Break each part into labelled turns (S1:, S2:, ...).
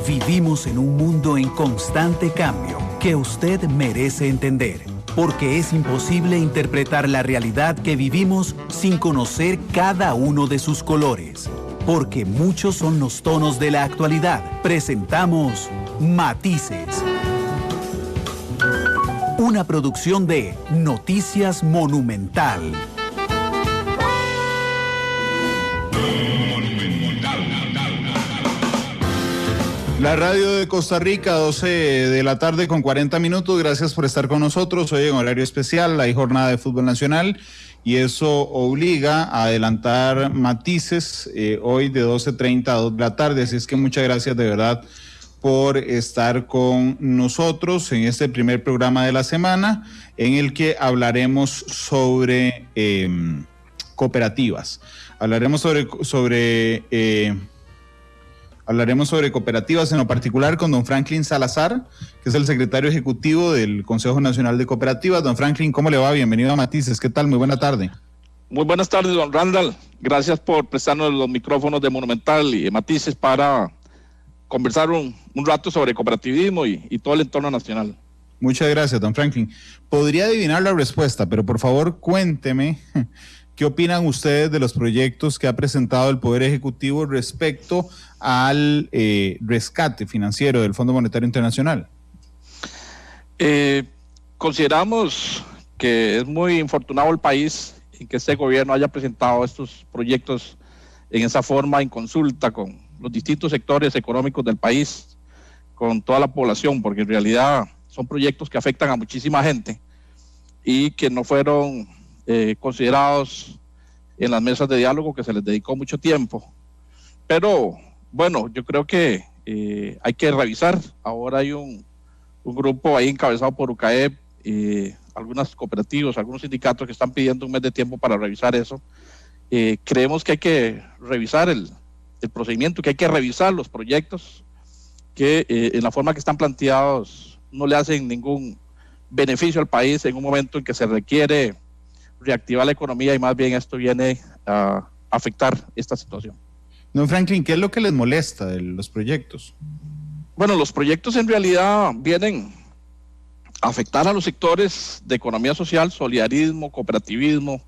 S1: Vivimos en un mundo en constante cambio que usted merece entender, porque es imposible interpretar la realidad que vivimos sin conocer cada uno de sus colores. Porque muchos son los tonos de la actualidad. Presentamos Matices. Una producción de Noticias Monumental.
S2: La radio de Costa Rica, 12 de la tarde con 40 minutos. Gracias por estar con nosotros. Hoy en horario especial hay jornada de fútbol nacional y eso obliga a adelantar Matices hoy de 12:30 a 2 de la tarde. Así es que muchas gracias de verdad por estar con nosotros en este primer programa de la semana en el que hablaremos sobre cooperativas. Hablaremos sobre cooperativas, en lo particular con don Franklin Salazar, que es el secretario ejecutivo del Consejo Nacional de Cooperativas. Don Franklin, ¿cómo le va? Bienvenido a Matices. ¿Qué tal? Muy buena tarde.
S3: Muy buenas tardes, don Randall. Gracias por prestarnos los micrófonos de Monumental y de Matices para conversar un rato sobre cooperativismo y todo el entorno nacional.
S2: Muchas gracias, don Franklin. Podría adivinar la respuesta, pero por favor cuénteme ¿qué opinan ustedes de los proyectos que ha presentado el Poder Ejecutivo respecto al rescate financiero del Fondo Monetario Internacional?
S3: Consideramos que es muy infortunado el país en que este gobierno haya presentado estos proyectos en esa forma, en consulta con los distintos sectores económicos del país, con toda la población, porque en realidad son proyectos que afectan a muchísima gente y que no fueron considerados en las mesas de diálogo que se les dedicó mucho tiempo. Pero bueno, yo creo que hay que revisar. Ahora hay un grupo ahí encabezado por UCAEP, algunas cooperativas, algunos sindicatos que están pidiendo un mes de tiempo para revisar eso. Creemos que hay que revisar el procedimiento, que hay que revisar los proyectos que en la forma que están planteados no le hacen ningún beneficio al país en un momento en que se requiere reactivar la economía y más bien esto viene a afectar esta situación.
S2: Don Franklin, ¿qué es lo que les molesta de los proyectos?
S3: Bueno, los proyectos en realidad vienen a afectar a los sectores de economía social, solidarismo, cooperativismo,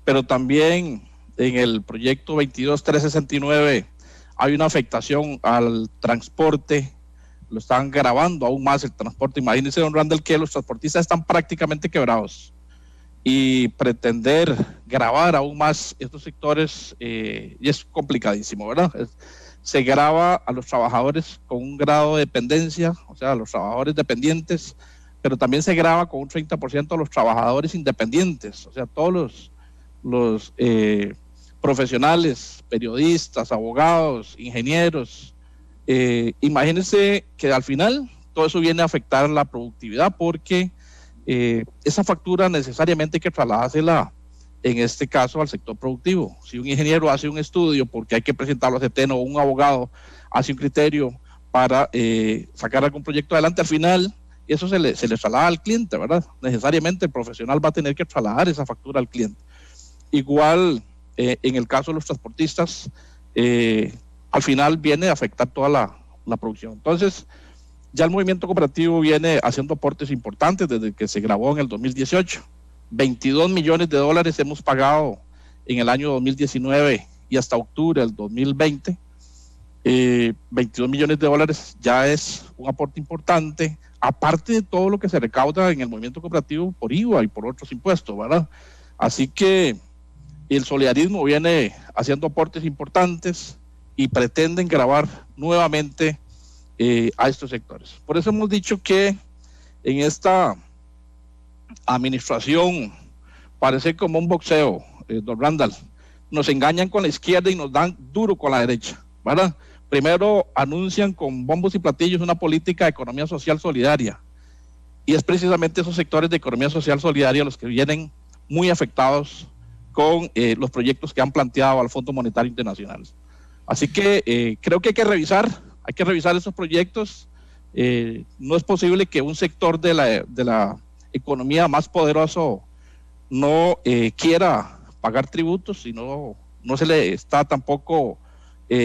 S3: pero también en el proyecto 22369 hay una afectación al transporte. Lo están gravando aún más el transporte. Imagínense, don Randall, que los transportistas están prácticamente quebrados y pretender gravar aún más estos sectores y es complicadísimo, ¿verdad? Se grava a los trabajadores con un grado de dependencia, o sea, a los trabajadores dependientes, pero también se grava con un 30% a los trabajadores independientes, o sea, todos los profesionales, periodistas, abogados, ingenieros. Imagínense que al final todo eso viene a afectar la productividad porque esa factura necesariamente hay que trasladársela, en este caso, al sector productivo. Si un ingeniero hace un estudio porque hay que presentarlo a CETEN o un abogado hace un criterio para sacar algún proyecto adelante, al final eso se le traslada al cliente, ¿verdad? Necesariamente el profesional va a tener que trasladar esa factura al cliente. Igual en el caso de los transportistas, al final viene a afectar toda la producción. Entonces, ya el movimiento cooperativo viene haciendo aportes importantes desde que se grabó en el 2018. 22 millones de dólares hemos pagado en el año 2019 y hasta octubre del 2020. 22 millones de dólares ya es un aporte importante, aparte de todo lo que se recauda en el movimiento cooperativo por IVA y por otros impuestos, ¿verdad? Así que el solidarismo viene haciendo aportes importantes y pretenden gravar nuevamente a estos sectores. Por eso hemos dicho que en esta administración parece como un boxeo, don Randall. Nos engañan con la izquierda y nos dan duro con la derecha, ¿verdad? Primero anuncian con bombos y platillos una política de economía social solidaria y es precisamente esos sectores de economía social solidaria los que vienen muy afectados con los proyectos que han planteado al Fondo Monetario Internacional. Así que creo que hay que revisar esos proyectos. No es posible que un sector de la economía más poderoso no quiera pagar tributos y no se le está tampoco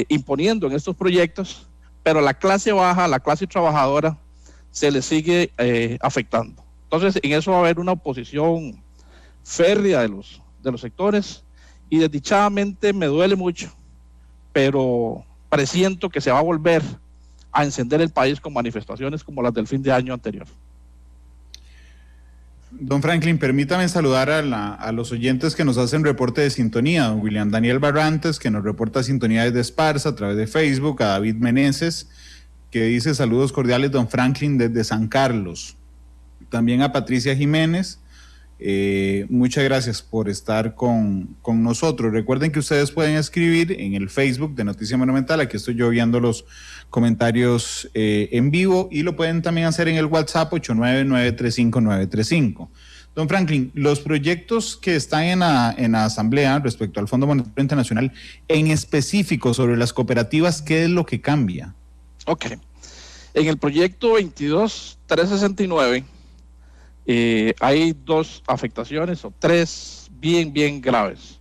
S3: imponiendo en estos proyectos, pero la clase baja, la clase trabajadora, se le sigue afectando. Entonces, en eso va a haber una oposición férrea de los sectores, y desdichadamente me duele mucho, pero presiento que se va a volver a encender el país con manifestaciones como las del fin de año anterior.
S2: Don Franklin, permítame saludar a los oyentes que nos hacen reporte de sintonía. Don William Daniel Barrantes, que nos reporta sintonía desde Esparza a través de Facebook. A David Meneses, que dice saludos cordiales, don Franklin, desde San Carlos. También a Patricia Jiménez. Muchas gracias por estar con nosotros. Recuerden que ustedes pueden escribir en el Facebook de Noticia Monumental. Aquí estoy yo viendo los comentarios en vivo, y lo pueden también hacer en el WhatsApp 899-359-35. Don Franklin, los proyectos que están en la Asamblea respecto al Fondo Monetario Internacional, en específico sobre las cooperativas, ¿qué es lo que cambia?
S3: Ok. En el proyecto 22-369 hay dos afectaciones, o tres bien graves.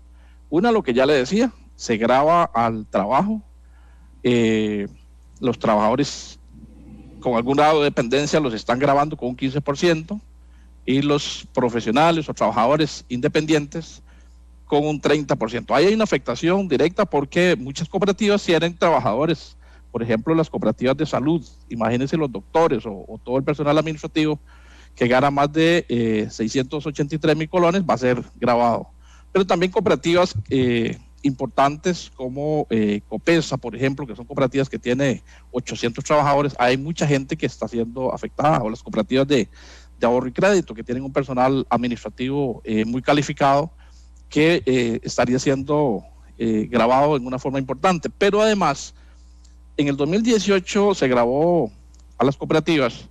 S3: Una, lo que ya le decía, se grava al trabajo. Los trabajadores con algún grado de dependencia los están gravando con un 15%, y los profesionales o trabajadores independientes con un 30%. Ahí hay una afectación directa porque muchas cooperativas tienen trabajadores, por ejemplo, las cooperativas de salud. Imagínense los doctores o todo el personal administrativo que gana más de 683,000 colones, va a ser gravado. Pero también cooperativas importantes como Copesa, por ejemplo, que son cooperativas que tiene 800 trabajadores, hay mucha gente que está siendo afectada, o las cooperativas de ahorro y crédito, que tienen un personal administrativo muy calificado, que estaría siendo gravado en una forma importante. Pero además, en el 2018 se gravó a las cooperativas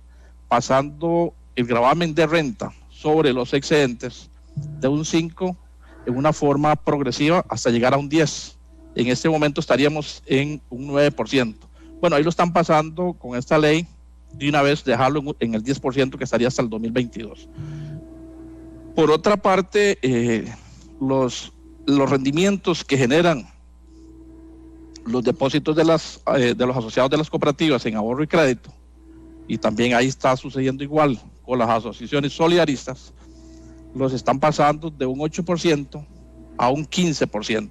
S3: pasando el gravamen de renta sobre los excedentes de un 5 en una forma progresiva hasta llegar a un 10. En este momento estaríamos en un 9%. Bueno, ahí lo están pasando con esta ley, de una vez dejarlo en el 10%, que estaría hasta el 2022. Por otra parte, los rendimientos que generan los depósitos de los asociados de las cooperativas en ahorro y crédito, y también ahí está sucediendo igual con las asociaciones solidaristas, los están pasando de un 8% a un 15%,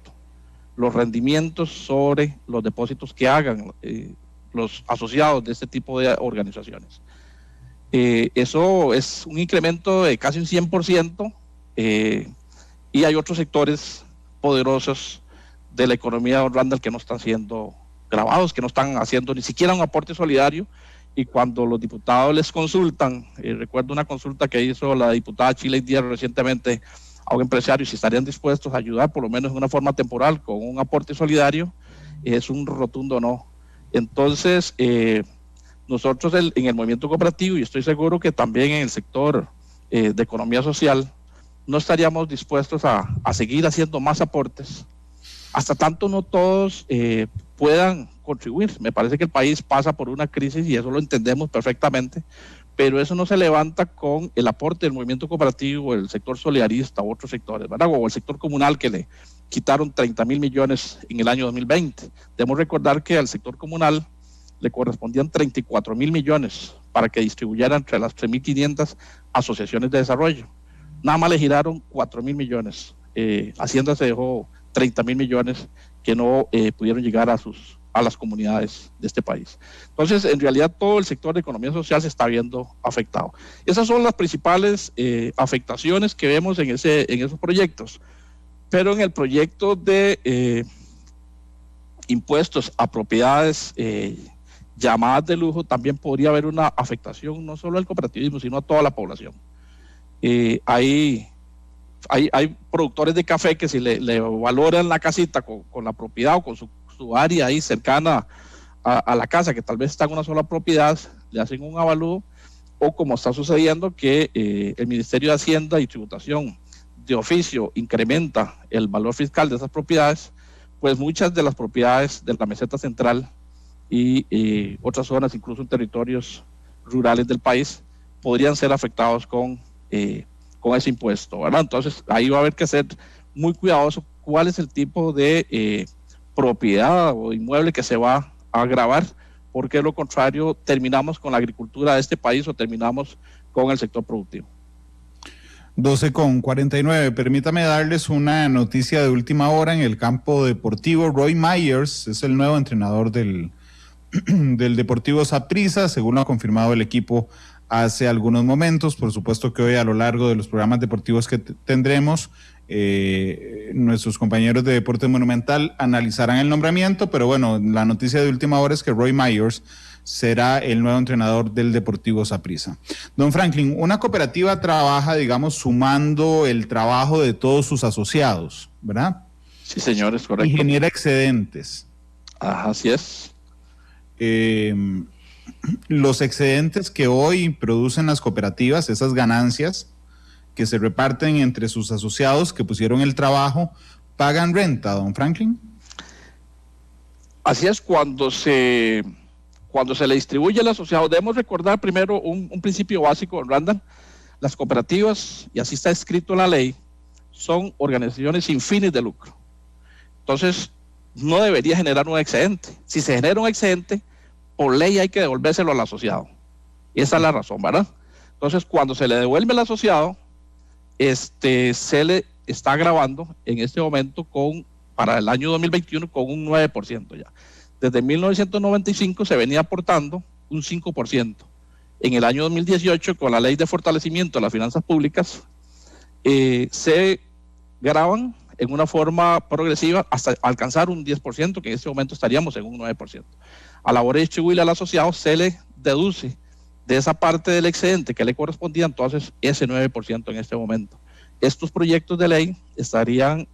S3: los rendimientos sobre los depósitos que hagan los asociados de este tipo de organizaciones. Eso es un incremento de casi un 100%, y hay otros sectores poderosos de la economía, don Randall, que no están siendo gravados, que no están haciendo ni siquiera un aporte solidario. Y cuando los diputados les consultan, recuerdo una consulta que hizo la diputada Chile Díaz recientemente a un empresario si estarían dispuestos a ayudar, por lo menos de una forma temporal, con un aporte solidario, es un rotundo no. Entonces, nosotros en el movimiento cooperativo, y estoy seguro que también en el sector de economía social, no estaríamos dispuestos a seguir haciendo más aportes, hasta tanto no todos puedan contribuir. Me parece que el país pasa por una crisis y eso lo entendemos perfectamente, pero eso no se levanta con el aporte del movimiento cooperativo, el sector solidarista u otros sectores, ¿verdad? O el sector comunal, que le quitaron 30,000 millones en el año 2020. Debemos recordar que al sector comunal le correspondían 34,000 millones para que distribuyera entre las 3.500 asociaciones de desarrollo. Nada más le giraron 4,000 millones. Hacienda se dejó 30,000 millones que no pudieron llegar a las comunidades de este país. Entonces, en realidad, todo el sector de economía social se está viendo afectado. Esas son las principales afectaciones que vemos en esos proyectos. Pero en el proyecto de impuestos a propiedades llamadas de lujo, también podría haber una afectación no solo al cooperativismo, sino a toda la población. Hay productores de café que si le valoran la casita con la propiedad o con su área ahí cercana a la casa, que tal vez está en una sola propiedad, le hacen un avalúo, o como está sucediendo que el Ministerio de Hacienda y Tributación de oficio incrementa el valor fiscal de esas propiedades, pues muchas de las propiedades de la meseta central y otras zonas, incluso en territorios rurales del país, podrían ser afectados con ese impuesto, ¿verdad? Entonces ahí va a haber que ser muy cuidadoso cuál es el tipo de propiedad o inmueble que se va a gravar, porque de lo contrario terminamos con la agricultura de este país o terminamos con el sector productivo.
S2: 12:49. Permítame darles una noticia de última hora en el campo deportivo. Roy Myers es el nuevo entrenador del Deportivo Saprissa, según lo ha confirmado el equipo hace algunos momentos. Por supuesto que hoy, a lo largo de los programas deportivos que tendremos, nuestros compañeros de Deporte Monumental analizarán el nombramiento, pero bueno, la noticia de última hora es que Roy Myers será el nuevo entrenador del Deportivo Saprissa. Don Franklin, una cooperativa trabaja, digamos, sumando el trabajo de todos sus asociados, ¿verdad?
S3: Sí, señor, es correcto.
S2: Y genera excedentes.
S3: Ajá, así es.
S2: Los excedentes que hoy producen las cooperativas, esas ganancias que se reparten entre sus asociados que pusieron el trabajo, ¿pagan renta, don Franklin?
S3: Así es, cuando se le distribuye al asociado, debemos recordar primero un principio básico, Randall. Las cooperativas, y así está escrito en la ley, son organizaciones sin fines de lucro. Entonces, no debería generar un excedente. Si se genera un excedente, por ley hay que devolvérselo al asociado. Esa es la razón, ¿verdad? Entonces, cuando se le devuelve al asociado, se le está grabando en este momento para el año 2021 con un 9% ya. Desde 1995 se venía aportando un 5%. En el año 2018, con la Ley de Fortalecimiento de las Finanzas Públicas, se graban en una forma progresiva hasta alcanzar un 10%, que en este momento estaríamos en un 9%. A la hora de distribuirle al asociado, se le deduce de esa parte del excedente que le correspondía entonces ese 9% en este momento. Estos proyectos de ley estarían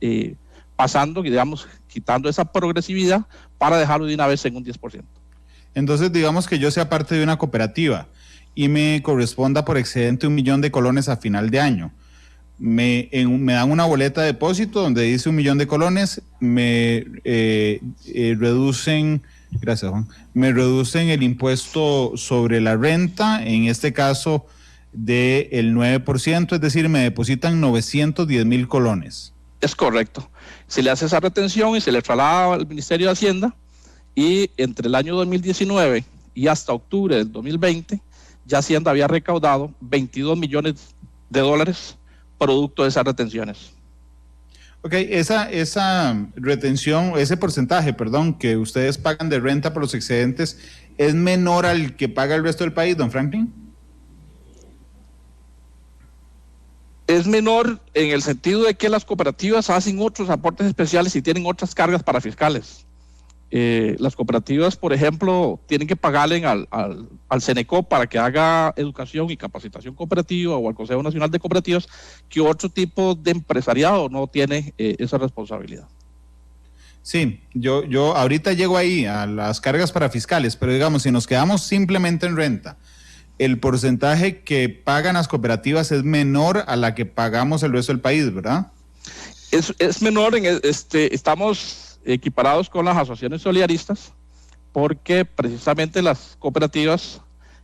S3: pasando, digamos, quitando esa progresividad para dejarlo de una vez en un 10%.
S2: Entonces, digamos que yo sea parte de una cooperativa y me corresponda por excedente 1 millón de colones a final de año. Me dan una boleta de depósito donde dice 1 millón de colones, me reducen, gracias Juan, me reducen el impuesto sobre la renta, en este caso del 9%, es decir, me depositan 910,000 colones.
S3: Es correcto. Se le hace esa retención y se le traslada al Ministerio de Hacienda, y entre el año 2019 y hasta octubre del 2020, ya Hacienda había recaudado 22 millones de dólares producto de esas retenciones.
S2: Ok, esa retención, ese porcentaje, perdón, que ustedes pagan de renta por los excedentes, ¿es menor al que paga el resto del país, don Franklin?
S3: Es menor en el sentido de que las cooperativas hacen otros aportes especiales y tienen otras cargas parafiscales. Las cooperativas, por ejemplo, tienen que pagarle al CENECOP para que haga educación y capacitación cooperativa, o al Consejo Nacional de Cooperativas, que otro tipo de empresariado no tiene esa responsabilidad.
S2: Sí, yo ahorita llego ahí a las cargas parafiscales, pero digamos, si nos quedamos simplemente en renta, el porcentaje que pagan las cooperativas es menor a la que pagamos el resto del país, ¿verdad?
S3: Es menor, estamos equiparados con las asociaciones solidaristas, porque precisamente las cooperativas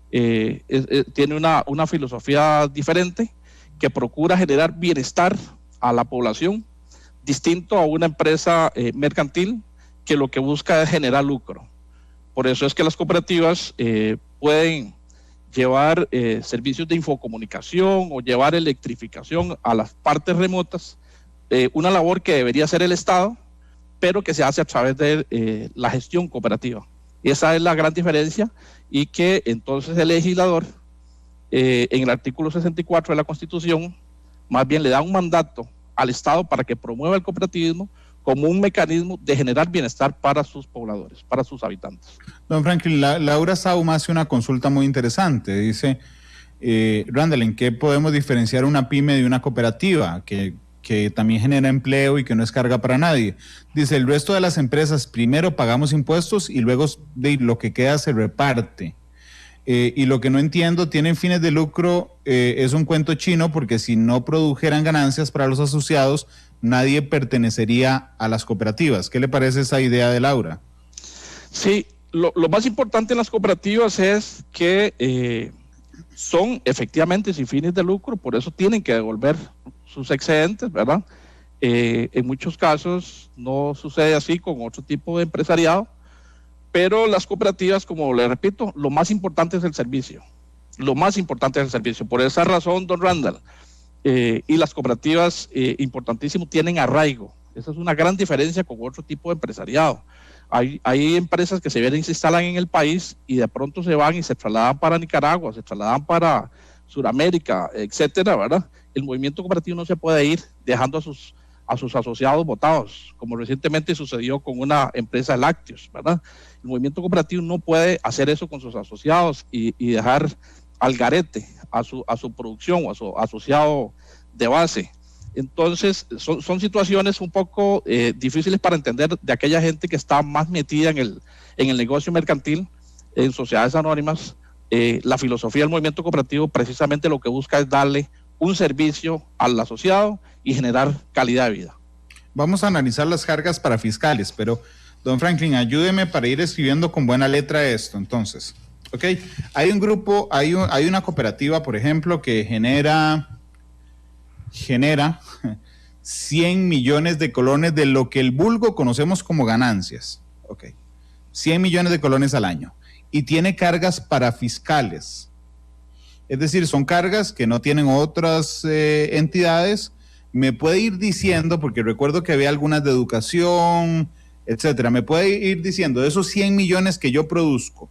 S3: tienen una filosofía diferente que procura generar bienestar a la población, distinto a una empresa mercantil que lo que busca es generar lucro. Por eso es que las cooperativas pueden llevar servicios de infocomunicación o llevar electrificación a las partes remotas, una labor que debería hacer el Estado, pero que se hace a través de la gestión cooperativa. Esa es la gran diferencia, y que entonces el legislador, en el artículo 64 de la Constitución, más bien le da un mandato al Estado para que promueva el cooperativismo como un mecanismo de generar bienestar para sus pobladores, para sus habitantes.
S2: Don Franklin, Laura Sauma hace una consulta muy interesante. Dice, Randall, ¿en qué podemos diferenciar una pyme de una cooperativa que también genera empleo y que no es carga para nadie? Dice, el resto de las empresas primero pagamos impuestos y luego de lo que queda se reparte. Y lo que no entiendo, tienen fines de lucro, es un cuento chino, porque si no produjeran ganancias para los asociados, nadie pertenecería a las cooperativas. ¿Qué le parece esa idea de Laura?
S3: Sí, lo más importante en las cooperativas es que son efectivamente sin fines de lucro, por eso tienen que devolver sus excedentes, ¿verdad? En muchos casos no sucede así con otro tipo de empresariado, Pero las cooperativas, como le repito, lo más importante es el servicio. Lo más importante es el servicio. Por esa razón, don Randall, y las cooperativas, importantísimo, tienen arraigo. Esa es una gran diferencia con otro tipo de empresariado. Hay empresas que se vienen y se instalan en el país y de pronto se van y se trasladan para Nicaragua, se trasladan para Sudamérica, etcétera, ¿verdad? El movimiento cooperativo no se puede ir dejando a sus asociados botados, como recientemente sucedió con una empresa de lácteos, ¿verdad? El movimiento cooperativo no puede hacer eso con sus asociados y dejar al garete a su producción o a su asociado de base. Entonces, son situaciones un poco difíciles para entender de aquella gente que está más metida en el negocio mercantil, en sociedades anónimas. La filosofía del movimiento cooperativo precisamente lo que busca es darle un servicio al asociado y generar calidad de vida.
S2: Vamos a analizar las cargas para fiscales, pero don Franklin, ayúdeme para ir escribiendo con buena letra esto. Entonces, ok, hay un grupo, hay una cooperativa, por ejemplo, que genera 100 millones de colones de lo que el vulgo conocemos como ganancias. Ok, 100 millones de colones al año. Y tiene cargas para fiscales. Es decir, son cargas que no tienen otras entidades. Me puede ir diciendo, porque recuerdo que había algunas de educación, etcétera. Me puede ir diciendo, de esos 100 millones que yo produzco,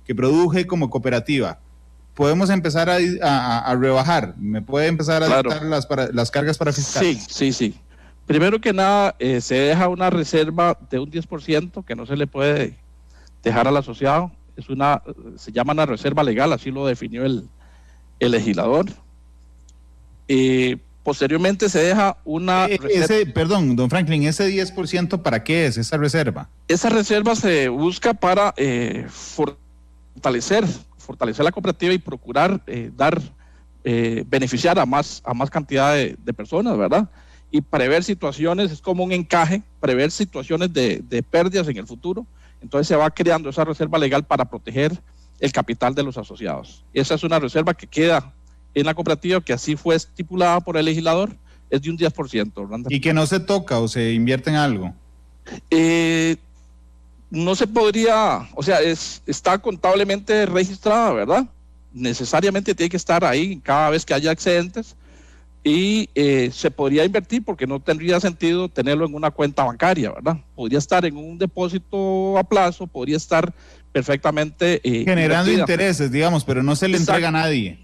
S2: que produje como cooperativa, podemos empezar a rebajar. ¿Me puede empezar a dictar las cargas para fiscales?
S3: Sí. Primero que nada, se deja una reserva de un 10% que no se le puede dejar al asociado. Se llama una reserva legal, así lo definió el legislador. Posteriormente se deja una reserva.
S2: Perdón, don Franklin, ¿ese 10% para qué es esa reserva?
S3: Esa reserva se busca para fortalecer la cooperativa y procurar beneficiar a más cantidad de personas, ¿verdad? Y prever situaciones, es como un encaje, prever situaciones de pérdidas en el futuro. Entonces se va creando esa reserva legal para proteger el capital de los asociados. Esa es una reserva que queda en la cooperativa, que así fue estipulada por el legislador, es de un 10%. ¿Verdad?
S2: ¿Y que no se toca o se invierte en algo?
S3: No se podría, o sea, está contablemente registrada, ¿verdad? Necesariamente tiene que estar ahí cada vez que haya excedentes y se podría invertir porque no tendría sentido tenerlo en una cuenta bancaria, ¿verdad? Podría estar en un depósito a plazo, podría estar perfectamente
S2: generando invertida. Intereses, digamos, pero no se le
S3: Exacto.
S2: entrega a nadie.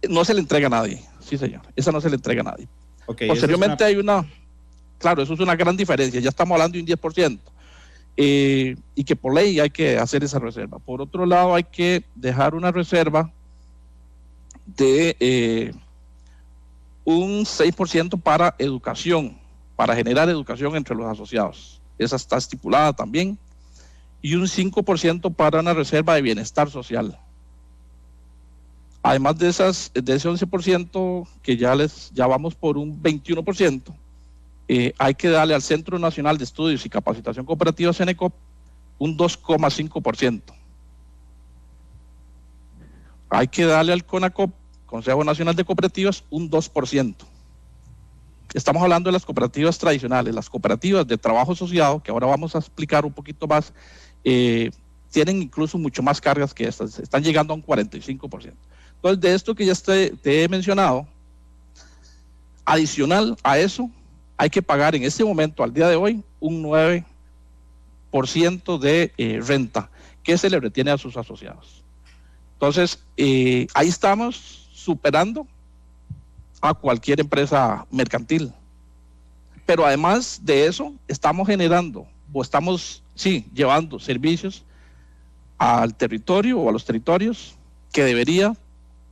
S3: No se le entrega a nadie, sí señor, esa no se le entrega a nadie.
S2: Okay,
S3: posteriormente hay claro, eso es una gran diferencia, ya estamos hablando de un 10%. Y que por ley hay que hacer esa reserva. Por otro lado, hay que dejar una reserva de un 6% para educación, para generar educación entre los asociados. Esa está estipulada también. Y un 5% para una reserva de bienestar social. Además de ese 11%, que ya vamos por un 21%, hay que darle al Centro Nacional de Estudios y Capacitación Cooperativa, CENECOP, un 2,5%. Hay que darle al CONACOP, Consejo Nacional de Cooperativas, un 2%. Estamos hablando de las cooperativas tradicionales. Las cooperativas de trabajo asociado, que ahora vamos a explicar un poquito más, tienen incluso mucho más cargas que estas, están llegando a un 45%. Entonces, de esto que ya te he mencionado, adicional a eso, hay que pagar en este momento, al día de hoy, un 9% de renta que se le retiene a sus asociados. Entonces, ahí estamos superando a cualquier empresa mercantil. Pero además de eso, estamos generando o estamos, llevando servicios al territorio o a los territorios que debería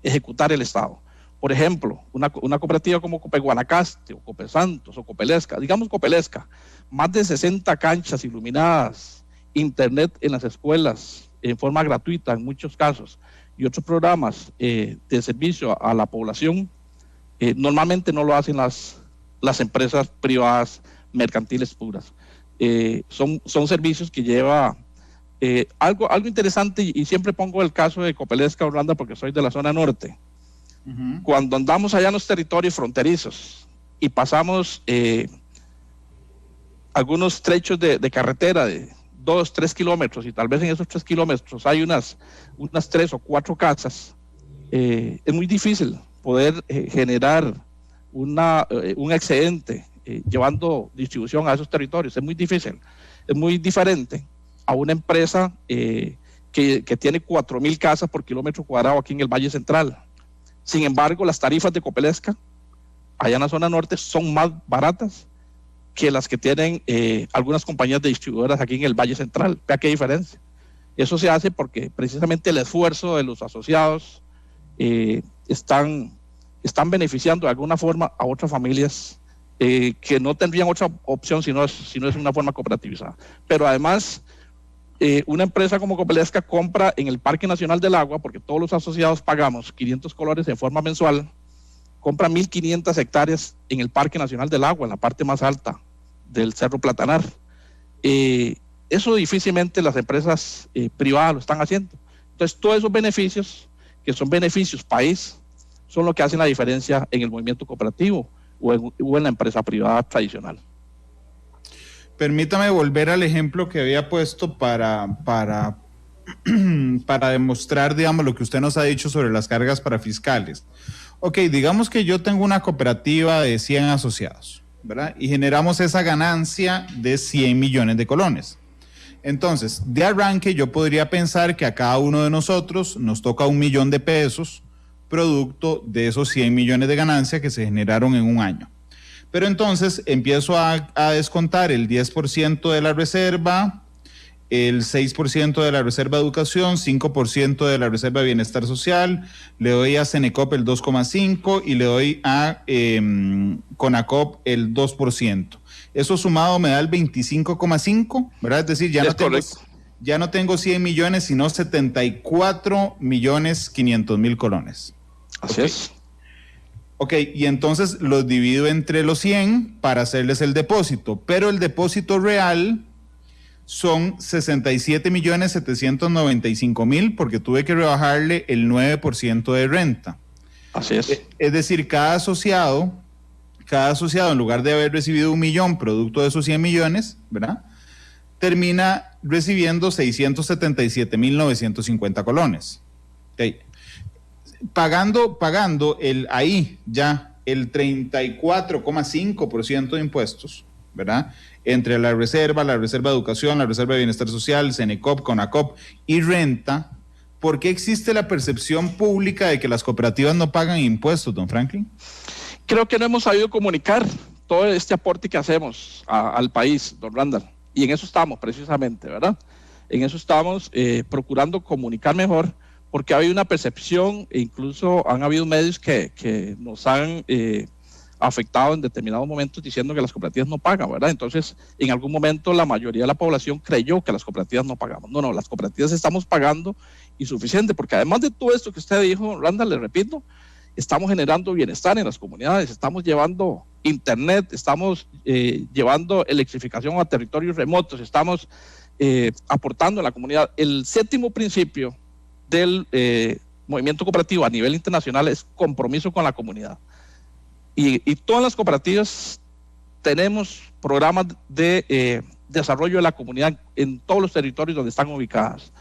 S3: ejecutar el Estado. Por ejemplo, una cooperativa como Copeguanacaste o Copesantos o Copelesca, digamos Copelesca, más de 60 canchas iluminadas, internet en las escuelas en forma gratuita en muchos casos y otros programas de servicio a la población, normalmente no lo hacen las empresas privadas mercantiles puras. Son servicios que lleva algo interesante, y siempre pongo el caso de Copelesca, Orlando, porque soy de la zona norte. Uh-huh. Cuando andamos allá en los territorios fronterizos y pasamos algunos trechos de carretera de 2, 3 kilómetros y tal vez en esos 3 kilómetros hay unas 3 o 4 casas, es muy difícil poder generar un excedente llevando distribución a esos territorios. Es muy difícil, es muy diferente a una empresa que tiene 4,000 casas por kilómetro cuadrado aquí en el Valle Central. Sin embargo, las tarifas de Copelesca allá en la zona norte son más baratas que las que tienen algunas compañías de distribuidoras aquí en el Valle Central. Vea qué diferencia. Eso se hace porque precisamente el esfuerzo de los asociados están beneficiando de alguna forma a otras familias que no tendrían otra opción si no es una forma cooperativizada. Pero además, una empresa como Copelesca compra en el Parque Nacional del Agua, porque todos los asociados pagamos 500 colones en forma mensual, compra 1,500 hectáreas en el Parque Nacional del Agua, en la parte más alta del Cerro Platanar. Eso difícilmente las empresas privadas lo están haciendo. Entonces, todos esos beneficios, que son beneficios país, son lo que hacen la diferencia en el movimiento cooperativo o en la empresa privada tradicional.
S2: Permítame volver al ejemplo que había puesto para demostrar, digamos, lo que usted nos ha dicho sobre las cargas para fiscales. Ok, digamos que yo tengo una cooperativa de 100 asociados, ¿verdad? Y generamos esa ganancia de 100 millones de colones. Entonces, de arranque yo podría pensar que a cada uno de nosotros nos toca 1 millón de pesos producto de esos 100 millones de ganancia que se generaron en un año. Pero entonces empiezo a descontar el 10% de la reserva, el 6% de la reserva de educación, 5% de la reserva de bienestar social, le doy a Cenecop el 2,5% y le doy a Conacop el 2%. Eso sumado me da el 25,5%, ¿verdad? Es decir, ya no tengo 100 millones, sino 74,5 millones colones.
S3: Así es.
S2: Ok, y entonces los divido entre los 100 para hacerles el depósito, pero el depósito real son 67,795,000 porque tuve que rebajarle el 9% de renta.
S3: Así es.
S2: Es decir, cada asociado en lugar de haber recibido 1 millón producto de esos 100 millones, ¿verdad? Termina recibiendo 677,950 colones. Okay. Pagando ahí ya el 34,5% de impuestos, ¿verdad? Entre la reserva de educación, la reserva de bienestar social, Cenecop, Conacop y renta. ¿Por qué existe la percepción pública de que las cooperativas no pagan impuestos, don Franklin?
S3: Creo que no hemos sabido comunicar todo este aporte que hacemos al país, don Randall, y en eso estamos precisamente, ¿verdad? En eso estamos procurando comunicar mejor, porque ha habido una percepción e incluso han habido medios que nos han afectado en determinados momentos diciendo que las cooperativas no pagan, ¿verdad? Entonces, en algún momento la mayoría de la población creyó que las cooperativas no pagamos. No, las cooperativas estamos pagando y suficiente, porque además de todo esto que usted dijo, Randall, le repito, estamos generando bienestar en las comunidades, estamos llevando internet, estamos llevando electrificación a territorios remotos, estamos aportando a la comunidad. El séptimo principio del movimiento cooperativo a nivel internacional es compromiso con la comunidad. Y todas las cooperativas tenemos programas de desarrollo de la comunidad en todos los territorios donde están ubicadas.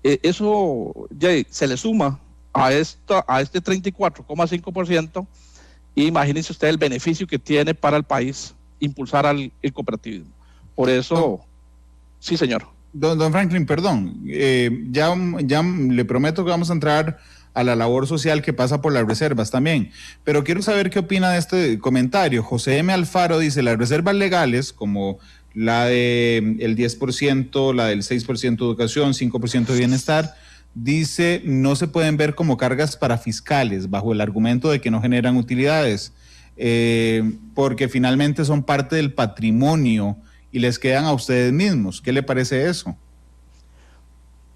S3: Eso ya se le suma a este 34,5%, y imagínense usted el beneficio que tiene para el país impulsar el cooperativismo. Por eso, sí, señor.
S2: Don Franklin, perdón, ya le prometo que vamos a entrar a la labor social que pasa por las reservas también, pero quiero saber qué opina de este comentario. José M. Alfaro dice, las reservas legales, como la del 10%, la del 6% de educación, 5% de bienestar, dice, no se pueden ver como cargas para fiscales, bajo el argumento de que no generan utilidades, porque finalmente son parte del patrimonio y les quedan a ustedes mismos. ¿Qué le parece eso?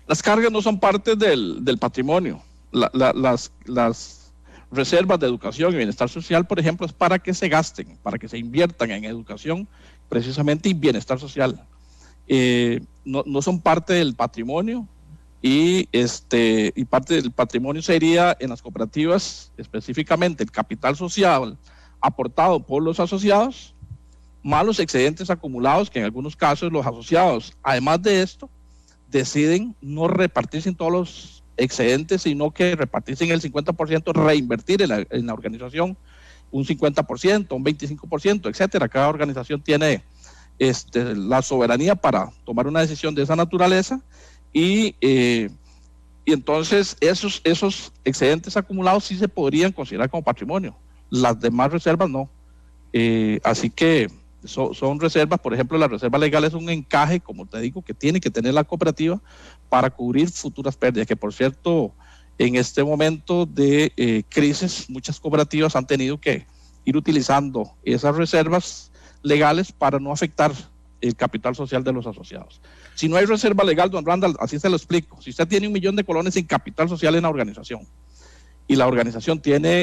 S3: Las cargas no son parte del patrimonio. Las reservas de educación y bienestar social, por ejemplo, es para que se gasten, para que se inviertan en educación, precisamente, y bienestar social. No son parte del patrimonio, y parte del patrimonio sería en las cooperativas, específicamente el capital social aportado por los asociados, más los excedentes acumulados que en algunos casos los asociados, además de esto, deciden no repartirse en todos los excedentes, sino que repartirse en el 50%, reinvertir en la organización un 50%, un 25%, etcétera. Cada organización tiene la soberanía para tomar una decisión de esa naturaleza y entonces esos excedentes acumulados sí se podrían considerar como patrimonio. Las demás reservas no. Así que son reservas, por ejemplo, la reserva legal es un encaje, como te digo, que tiene que tener la cooperativa para cubrir futuras pérdidas, que por cierto, en este momento de crisis, muchas cooperativas han tenido que ir utilizando esas reservas legales para no afectar el capital social de los asociados. Si no hay reserva legal, don Randall, así se lo explico. Si usted tiene 1 millón de colones en capital social en la organización y la organización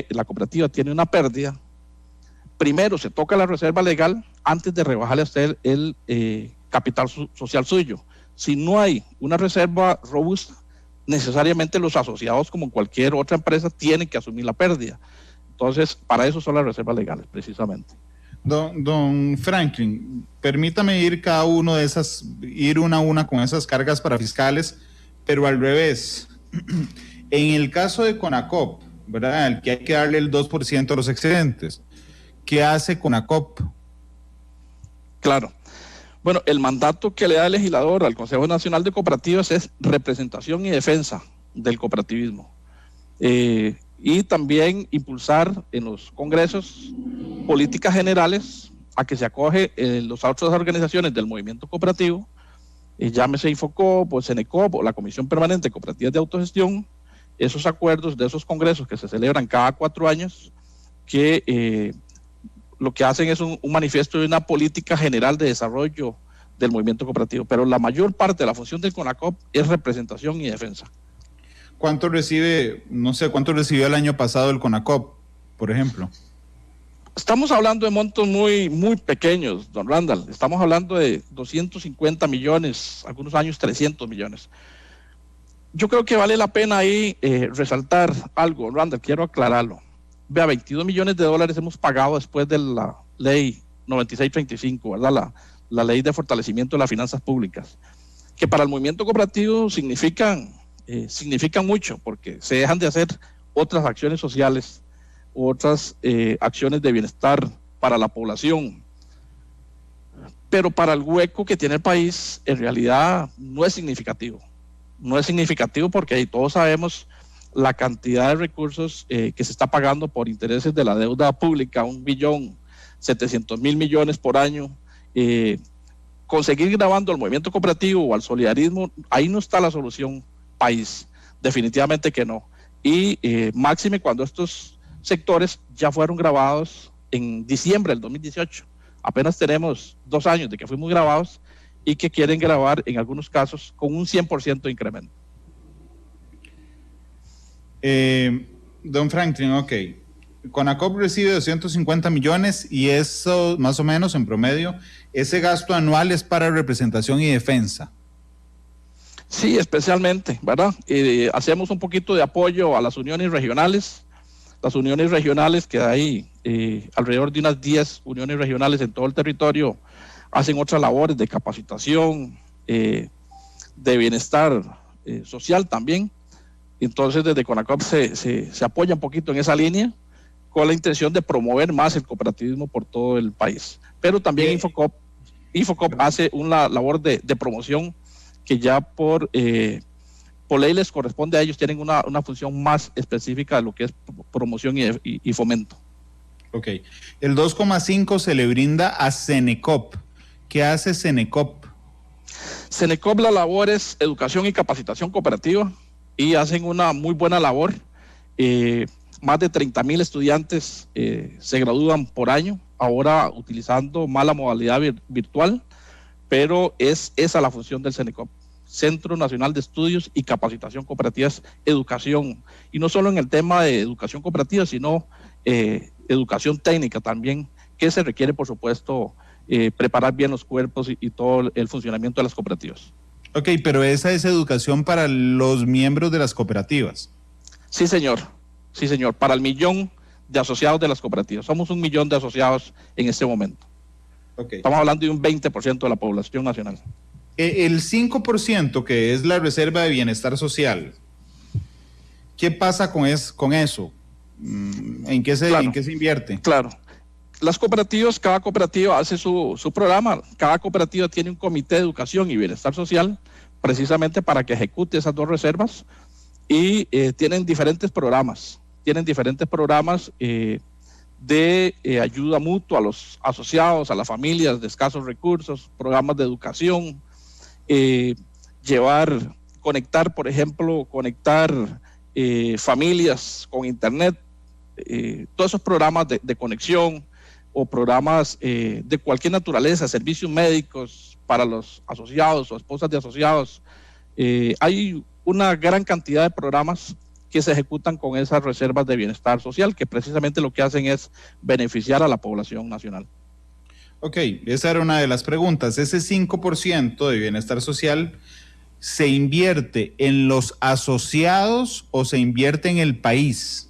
S3: la cooperativa tiene una pérdida, primero se toca la reserva legal antes de rebajarle a usted el capital social suyo. Si no hay una reserva robusta, necesariamente los asociados, como en cualquier otra empresa, tienen que asumir la pérdida. Entonces, para eso son las reservas legales, precisamente.
S2: Don Franklin, permítame ir ir una a una con esas cargas parafiscales, pero al revés. En el caso de Conacop, ¿verdad? El que hay que darle el 2% a los excedentes. ¿Qué hace Conacop?
S3: Claro. Bueno, el mandato que le da el legislador al Consejo Nacional de Cooperativas es representación y defensa del cooperativismo. Y también impulsar en los congresos políticas generales a que se acoge las otras organizaciones del movimiento cooperativo, llámese Infocop o Cenecop o la Comisión Permanente de Cooperativas de Autogestión, esos acuerdos de esos congresos que se celebran cada 4 años, que lo que hacen es un manifiesto de una política general de desarrollo del movimiento cooperativo, pero la mayor parte de la función del CONACOP es representación y defensa.
S2: ¿Cuánto recibió el año pasado el CONACOP, por ejemplo?
S3: Estamos hablando de montos muy, muy pequeños, don Randall. Estamos hablando de 250 millones, algunos años 300 millones. Yo creo que vale la pena ahí resaltar algo, don Randall, quiero aclararlo. Vea, 22 millones de dólares hemos pagado después de la ley 9635, ¿verdad? La ley de fortalecimiento de las finanzas públicas, que para el movimiento cooperativo significan mucho, porque se dejan de hacer otras acciones sociales, otras acciones de bienestar para la población. Pero para el hueco que tiene el país, en realidad no es significativo. No es significativo porque todos sabemos la cantidad de recursos que se está pagando por intereses de la deuda pública, 1.700.000.000.000 por año. Conseguir grabando al movimiento cooperativo o al solidarismo, ahí no está la solución país, definitivamente que no. Y máxime cuando estos sectores ya fueron grabados en diciembre del 2018. Apenas tenemos 2 años de que fuimos grabados y que quieren grabar en algunos casos con un 100% de incremento.
S2: Don Franklin, ok. Conacop recibe 250 millones y eso, más o menos en promedio, ese gasto anual es para representación y defensa.
S3: Sí, especialmente, ¿verdad? Hacemos un poquito de apoyo a las uniones regionales. Las uniones regionales, que hay alrededor de unas 10 uniones regionales en todo el territorio, hacen otras labores de capacitación, de bienestar social también. Entonces, desde Conacop se apoya un poquito en esa línea con la intención de promover más el cooperativismo por todo el país. Pero también Infocop hace una labor de promoción que ya por ley les corresponde a ellos, tienen una función más específica de lo que es promoción y fomento.
S2: Ok. El 2,5 se le brinda a Cenecop. ¿Qué hace Cenecop?
S3: Cenecop, la labor es educación y capacitación cooperativa y hacen una muy buena labor. Más de 30,000 estudiantes se gradúan por año, ahora utilizando más la modalidad virtual, pero es esa la función del Cenecop, Centro Nacional de Estudios y Capacitación Cooperativas, educación, y no solo en el tema de educación cooperativa, sino educación técnica también, que se requiere, por supuesto, preparar bien los cuerpos y todo el funcionamiento de las cooperativas.
S2: Ok, pero esa es educación para los miembros de las cooperativas.
S3: Sí, señor, para el 1 millón de asociados de las cooperativas. Somos 1 millón de asociados en este momento.
S2: Okay.
S3: Estamos hablando de un 20% de la población nacional.
S2: El 5% que es la reserva de bienestar social, ¿qué pasa con eso? ¿En qué se invierte?
S3: Claro. Las cooperativas, cada cooperativa hace su programa, cada cooperativa tiene un comité de educación y bienestar social precisamente para que ejecute esas dos reservas y tienen diferentes programas de ayuda mutua a los asociados, a las familias de escasos recursos, programas de educación, conectar familias con internet, todos esos programas de conexión o programas de cualquier naturaleza, servicios médicos para los asociados o esposas de asociados. Hay una gran cantidad de programas que se ejecutan con esas reservas de bienestar social, que precisamente lo que hacen es beneficiar a la población nacional.
S2: Ok, esa era una de las preguntas. Ese 5% de bienestar social, ¿se invierte en los asociados o se invierte en el país?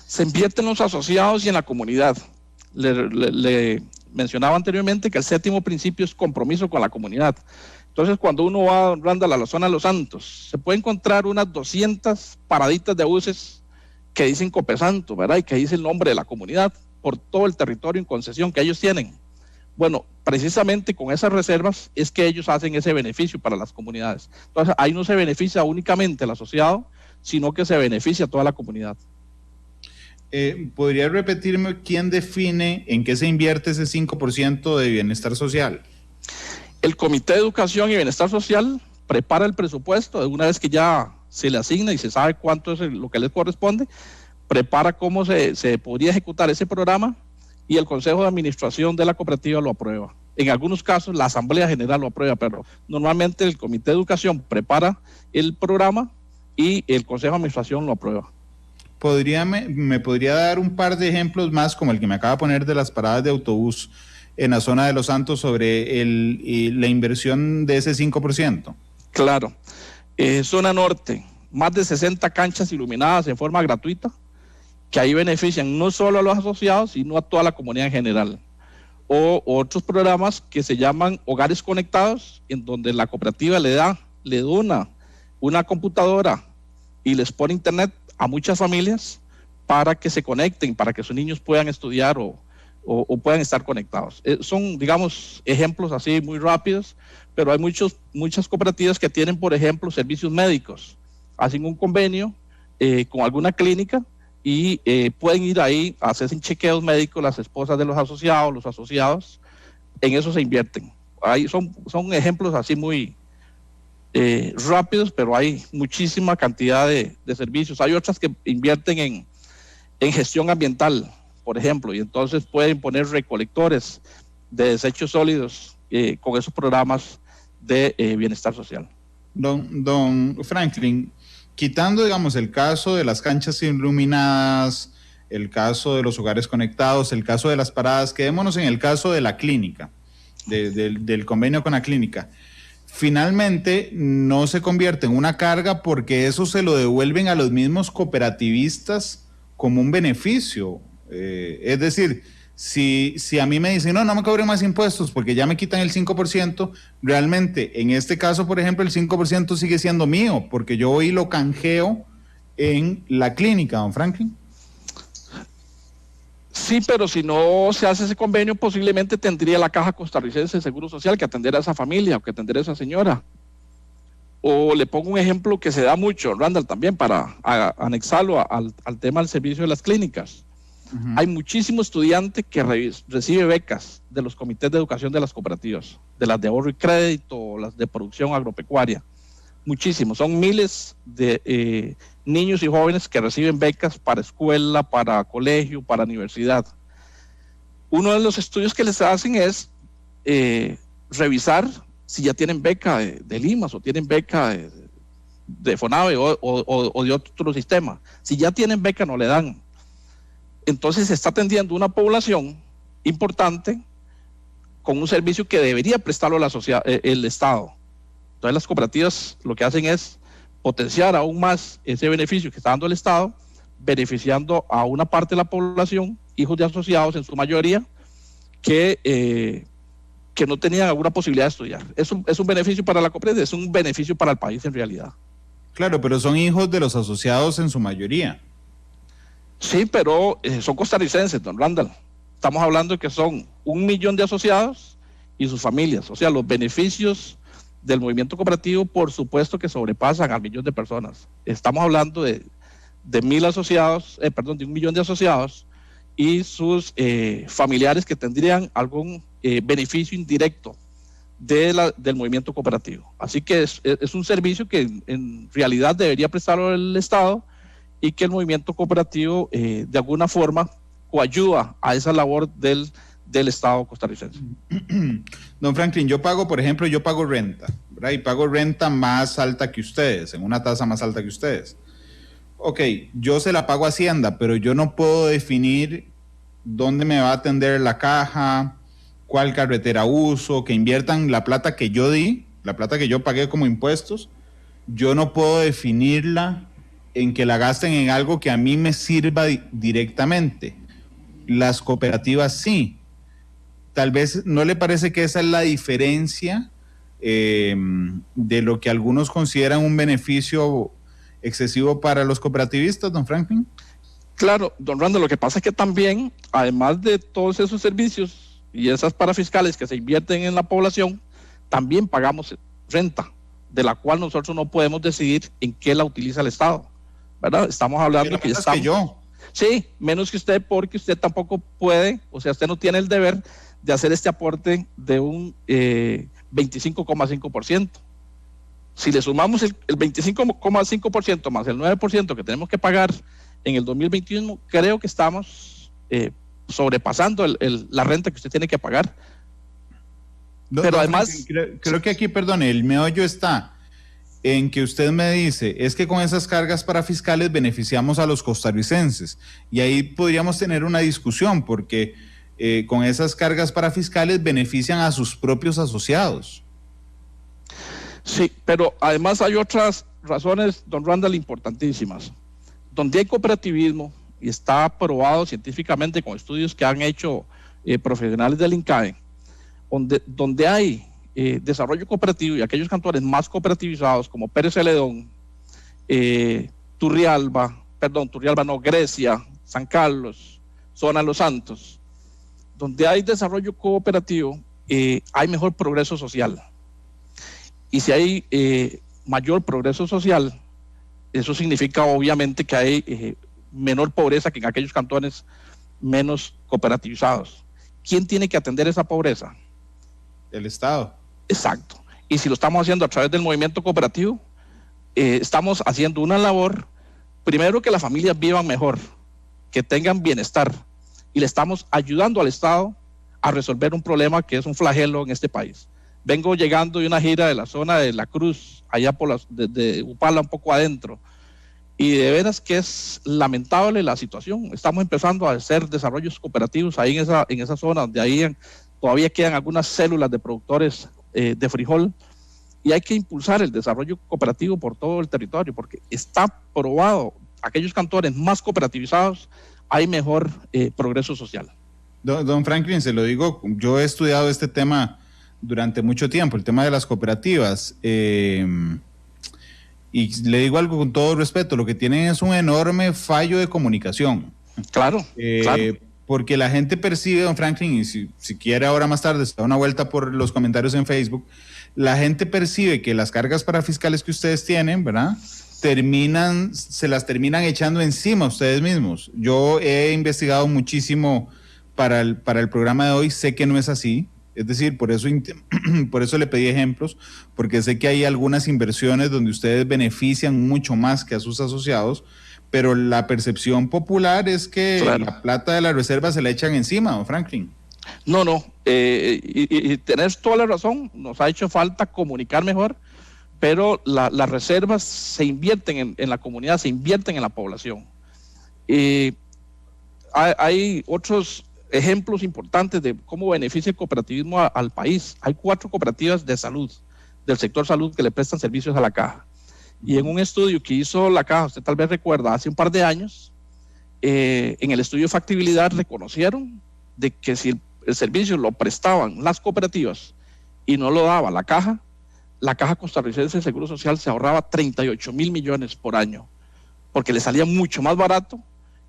S3: Se invierte en los asociados y en la comunidad. Le mencionaba anteriormente que el 7º principio es compromiso con la comunidad. Entonces, cuando uno va, Randall, a la zona de Los Santos, se puede encontrar unas 200 paraditas de buses que dicen Copesanto, ¿verdad? Y que dice el nombre de la comunidad por todo el territorio en concesión que ellos tienen. Bueno, precisamente con esas reservas es que ellos hacen ese beneficio para las comunidades. Entonces, ahí no se beneficia únicamente el asociado, sino que se beneficia a toda la comunidad.
S2: ¿Podría repetirme quién define en qué se invierte ese 5% de bienestar social?
S3: El Comité de Educación y Bienestar Social prepara el presupuesto de una vez que ya se le asigna y se sabe cuánto es lo que les corresponde, prepara cómo se podría ejecutar ese programa y el Consejo de Administración de la cooperativa lo aprueba. En algunos casos la Asamblea General lo aprueba, pero normalmente el Comité de Educación prepara el programa y el Consejo de Administración lo aprueba.
S2: ¿Me podría dar un par de ejemplos más, como el que me acaba de poner de las paradas de autobús en la zona de Los Santos, sobre la inversión de ese 5%?
S3: Claro. Zona norte, más de 60 canchas iluminadas en forma gratuita, que ahí benefician no solo a los asociados, sino a toda la comunidad en general. O otros programas que se llaman hogares conectados, en donde la cooperativa le dona una computadora y les pone internet a muchas familias para que se conecten, para que sus niños puedan estudiar o puedan estar conectados. Son, digamos, ejemplos así muy rápidos, pero hay muchas cooperativas que tienen, por ejemplo, servicios médicos. Hacen un convenio con alguna clínica y pueden ir ahí a hacer chequeos médicos las esposas de los asociados, en eso se invierten. Ahí son ejemplos así muy rápidos, pero hay muchísima cantidad de servicios. Hay otras que invierten en gestión ambiental, por ejemplo, y entonces pueden poner recolectores de desechos sólidos con esos programas de bienestar social.
S2: Don Franklin, quitando, digamos, el caso de las canchas iluminadas, el caso de los hogares conectados, el caso de las paradas, quedémonos en el caso de la clínica, del convenio con la clínica. Finalmente no se convierte en una carga porque eso se lo devuelven a los mismos cooperativistas como un beneficio. Es decir, si a mí me dicen, no me cobren más impuestos porque ya me quitan el 5%, realmente en este caso, por ejemplo, el 5% sigue siendo mío porque yo hoy lo canjeo en la clínica, don Franklin.
S3: Sí, pero si no se hace ese convenio, posiblemente tendría la Caja Costarricense de Seguro Social que atender a esa familia o que atender a esa señora. O le pongo un ejemplo que se da mucho, Randall, también para anexarlo al tema del servicio de las clínicas. Uh-huh. Hay muchísimo estudiante que recibe becas de los comités de educación de las cooperativas, de las de ahorro y crédito, las de producción agropecuaria. Muchísimos, son miles de niños y jóvenes que reciben becas para escuela, para colegio, para universidad. Uno de los estudios que les hacen es revisar si ya tienen beca de Limas o tienen beca de FONAVE o de otro sistema. Si ya tienen beca, no le dan. Entonces se está atendiendo una población importante con un servicio que debería prestarlo el Estado. Entonces las cooperativas lo que hacen es potenciar aún más ese beneficio que está dando el Estado, beneficiando a una parte de la población, hijos de asociados en su mayoría, que que no tenían alguna posibilidad de estudiar. Es un beneficio para la cooperativa, es un beneficio para el país en realidad.
S2: Claro, pero son hijos de los asociados en su mayoría.
S3: Sí, pero son costarricenses, don Randall. Estamos hablando de que son 1 millón de asociados y sus familias. O sea, los beneficios del movimiento cooperativo, por supuesto que sobrepasan al 1 millón de personas. Estamos hablando de 1.000 asociados, de 1 millón de asociados y sus familiares que tendrían algún beneficio indirecto del movimiento cooperativo. Así que es un servicio que en realidad debería prestarlo el Estado y que el movimiento cooperativo de alguna forma coayuda a esa labor del Estado costarricense.
S2: Don Franklin, yo pago, por ejemplo, renta, ¿verdad? Y pago renta más alta que ustedes, en una tasa más alta que ustedes. Ok, yo se la pago a Hacienda, pero yo no puedo definir dónde me va a atender la caja, cuál carretera uso, que inviertan la plata que yo di, la plata que yo pagué como impuestos. Yo no puedo definirla en que la gasten en algo que a mí me sirva directamente. Las cooperativas sí. Tal vez no le parece que esa es la diferencia de lo que algunos consideran un beneficio excesivo para los cooperativistas, don Franklin.
S3: Claro, don Rando, lo que pasa es que también, además de todos esos servicios y esas parafiscales que se invierten en la población, también pagamos renta, de la cual nosotros no podemos decidir en qué la utiliza el Estado, ¿verdad? Estamos hablando que estamos...
S2: Que yo.
S3: Sí, menos que usted, porque usted tampoco puede, o sea, usted no tiene el deber de hacer este aporte de un 25,5%. Si le sumamos el 25,5% más el 9% que tenemos que pagar en el 2021, creo que estamos sobrepasando la renta que usted tiene que pagar.
S2: No,
S3: pero
S2: no,
S3: además...
S2: Creo que aquí, perdone, el meollo está en que usted me dice, es que con esas cargas parafiscales beneficiamos a los costarricenses. Y ahí podríamos tener una discusión, porque con esas cargas parafiscales benefician a sus propios asociados.
S3: Sí, pero además hay otras razones, don Randall, importantísimas. Donde hay cooperativismo, y está probado científicamente con estudios que han hecho profesionales del INCAE, donde hay desarrollo cooperativo y aquellos cantones más cooperativizados como Pérez Celedón, Grecia, San Carlos, Zona Los Santos, donde hay desarrollo cooperativo, hay mejor progreso social. Y si hay mayor progreso social, eso significa obviamente que hay menor pobreza que en aquellos cantones menos cooperativizados. ¿Quién tiene que atender esa pobreza?
S2: El Estado.
S3: Exacto. Y si lo estamos haciendo a través del movimiento cooperativo, estamos haciendo una labor, primero que las familias vivan mejor, que tengan bienestar, y le estamos ayudando al Estado a resolver un problema que es un flagelo en este país. Vengo llegando de una gira de la zona de La Cruz, allá por de Upala, un poco adentro, y de veras que es lamentable la situación. Estamos empezando a hacer desarrollos cooperativos ahí en esa zona, donde ahí todavía quedan algunas células de productores de frijol, y hay que impulsar el desarrollo cooperativo por todo el territorio, porque está probado, aquellos cantones más cooperativizados, hay mejor progreso social.
S2: Don Franklin, se lo digo, yo he estudiado este tema durante mucho tiempo, el tema de las cooperativas, y le digo algo con todo respeto, lo que tienen es un enorme fallo de comunicación.
S3: Claro, claro.
S2: Porque la gente percibe, don Franklin, y si quiere ahora más tarde se da una vuelta por los comentarios en Facebook, la gente percibe que las cargas parafiscales que ustedes tienen, ¿verdad?, se las terminan echando encima ustedes mismos. Yo he investigado muchísimo para el programa de hoy, sé que no es así. Es decir, por eso le pedí ejemplos, porque sé que hay algunas inversiones donde ustedes benefician mucho más que a sus asociados, pero la percepción popular es que claro, la plata de la reserva se la echan encima, don Franklin.
S3: No, y tenés toda la razón, nos ha hecho falta comunicar mejor, pero las reservas se invierten en la comunidad, se invierten en la población. Hay otros ejemplos importantes de cómo beneficia el cooperativismo al país. Hay 4 cooperativas de salud, del sector salud, que le prestan servicios a la Caja. Y en un estudio que hizo la Caja, usted tal vez recuerda, hace un par de años, en el estudio de factibilidad reconocieron de que si el servicio lo prestaban las cooperativas y no lo daba la Caja Costarricense de Seguro Social se ahorraba 38 mil millones por año, porque le salía mucho más barato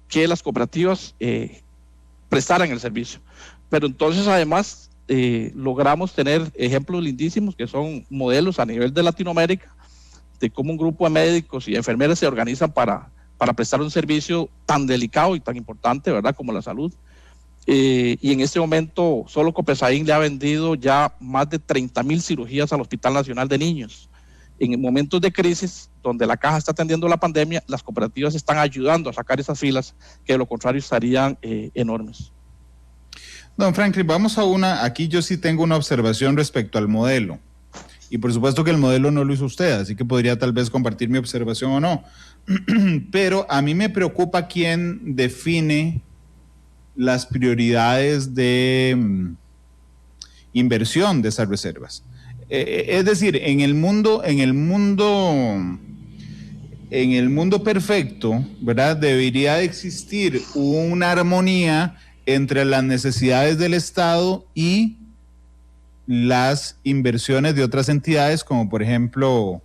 S3: que las cooperativas prestaran el servicio. Pero entonces además logramos tener ejemplos lindísimos que son modelos a nivel de Latinoamérica, de cómo un grupo de médicos y enfermeras se organizan para prestar un servicio tan delicado y tan importante, ¿verdad?, como la salud. Y en este momento solo Copesaín le ha vendido ya más de 30.000 cirugías al Hospital Nacional de Niños. En momentos de crisis, donde la Caja está atendiendo la pandemia, las cooperativas están ayudando a sacar esas filas, que de lo contrario estarían enormes.
S2: Don Franklin, vamos a aquí yo sí tengo una observación respecto al modelo. Y por supuesto que el modelo no lo hizo usted, así que podría tal vez compartir mi observación o no. Pero a mí me preocupa quién define las prioridades de inversión de esas reservas. Es decir, en el mundo perfecto, ¿verdad?, debería de existir una armonía entre las necesidades del Estado y las inversiones de otras entidades, como por ejemplo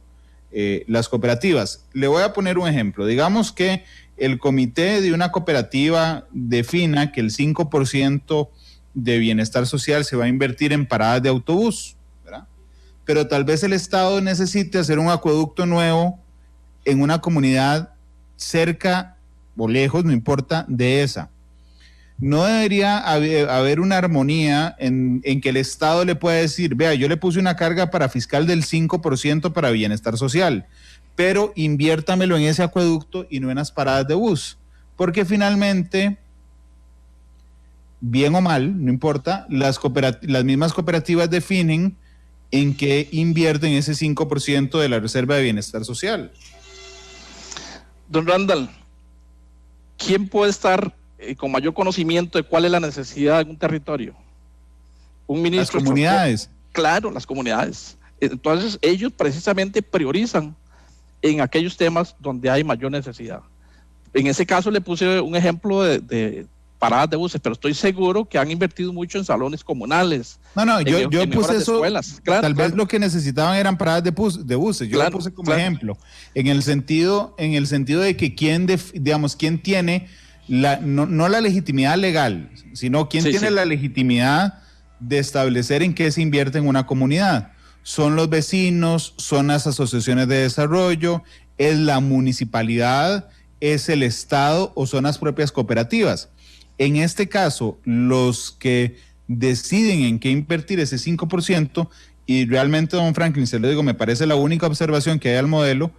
S2: las cooperativas. Le voy a poner un ejemplo. Digamos que el comité de una cooperativa defina que el 5% de bienestar social se va a invertir en paradas de autobús, ¿verdad? Pero tal vez el Estado necesite hacer un acueducto nuevo en una comunidad cerca o lejos, no importa, de esa. No debería haber una armonía en que el Estado le pueda decir, vea, yo le puse una carga para fiscal del 5% para bienestar social, pero inviértamelo en ese acueducto y no en las paradas de bus, porque finalmente, bien o mal, no importa, las mismas cooperativas definen en qué invierten ese 5% de la reserva de bienestar social.
S3: Don Randall, ¿quién puede estar con mayor conocimiento de cuál es la necesidad de un territorio? Un ministro.
S2: Las comunidades.
S3: Claro, las comunidades. Entonces, ellos precisamente priorizan en aquellos temas donde hay mayor necesidad. En ese caso le puse un ejemplo de paradas de buses, pero estoy seguro que han invertido mucho en salones comunales.
S2: No, yo puse eso,
S3: claro,
S2: tal vez lo que necesitaban eran paradas de buses, yo lo puse como ejemplo, en el sentido de que quién tiene no la legitimidad legal, sino quién tiene la legitimidad de establecer en qué se invierte en una comunidad. Son los vecinos, son las asociaciones de desarrollo, es la municipalidad, es el Estado o son las propias cooperativas. En este caso, los que deciden en qué invertir ese 5%, y realmente, don Franklin, se lo digo, me parece la única observación que hay al modelo,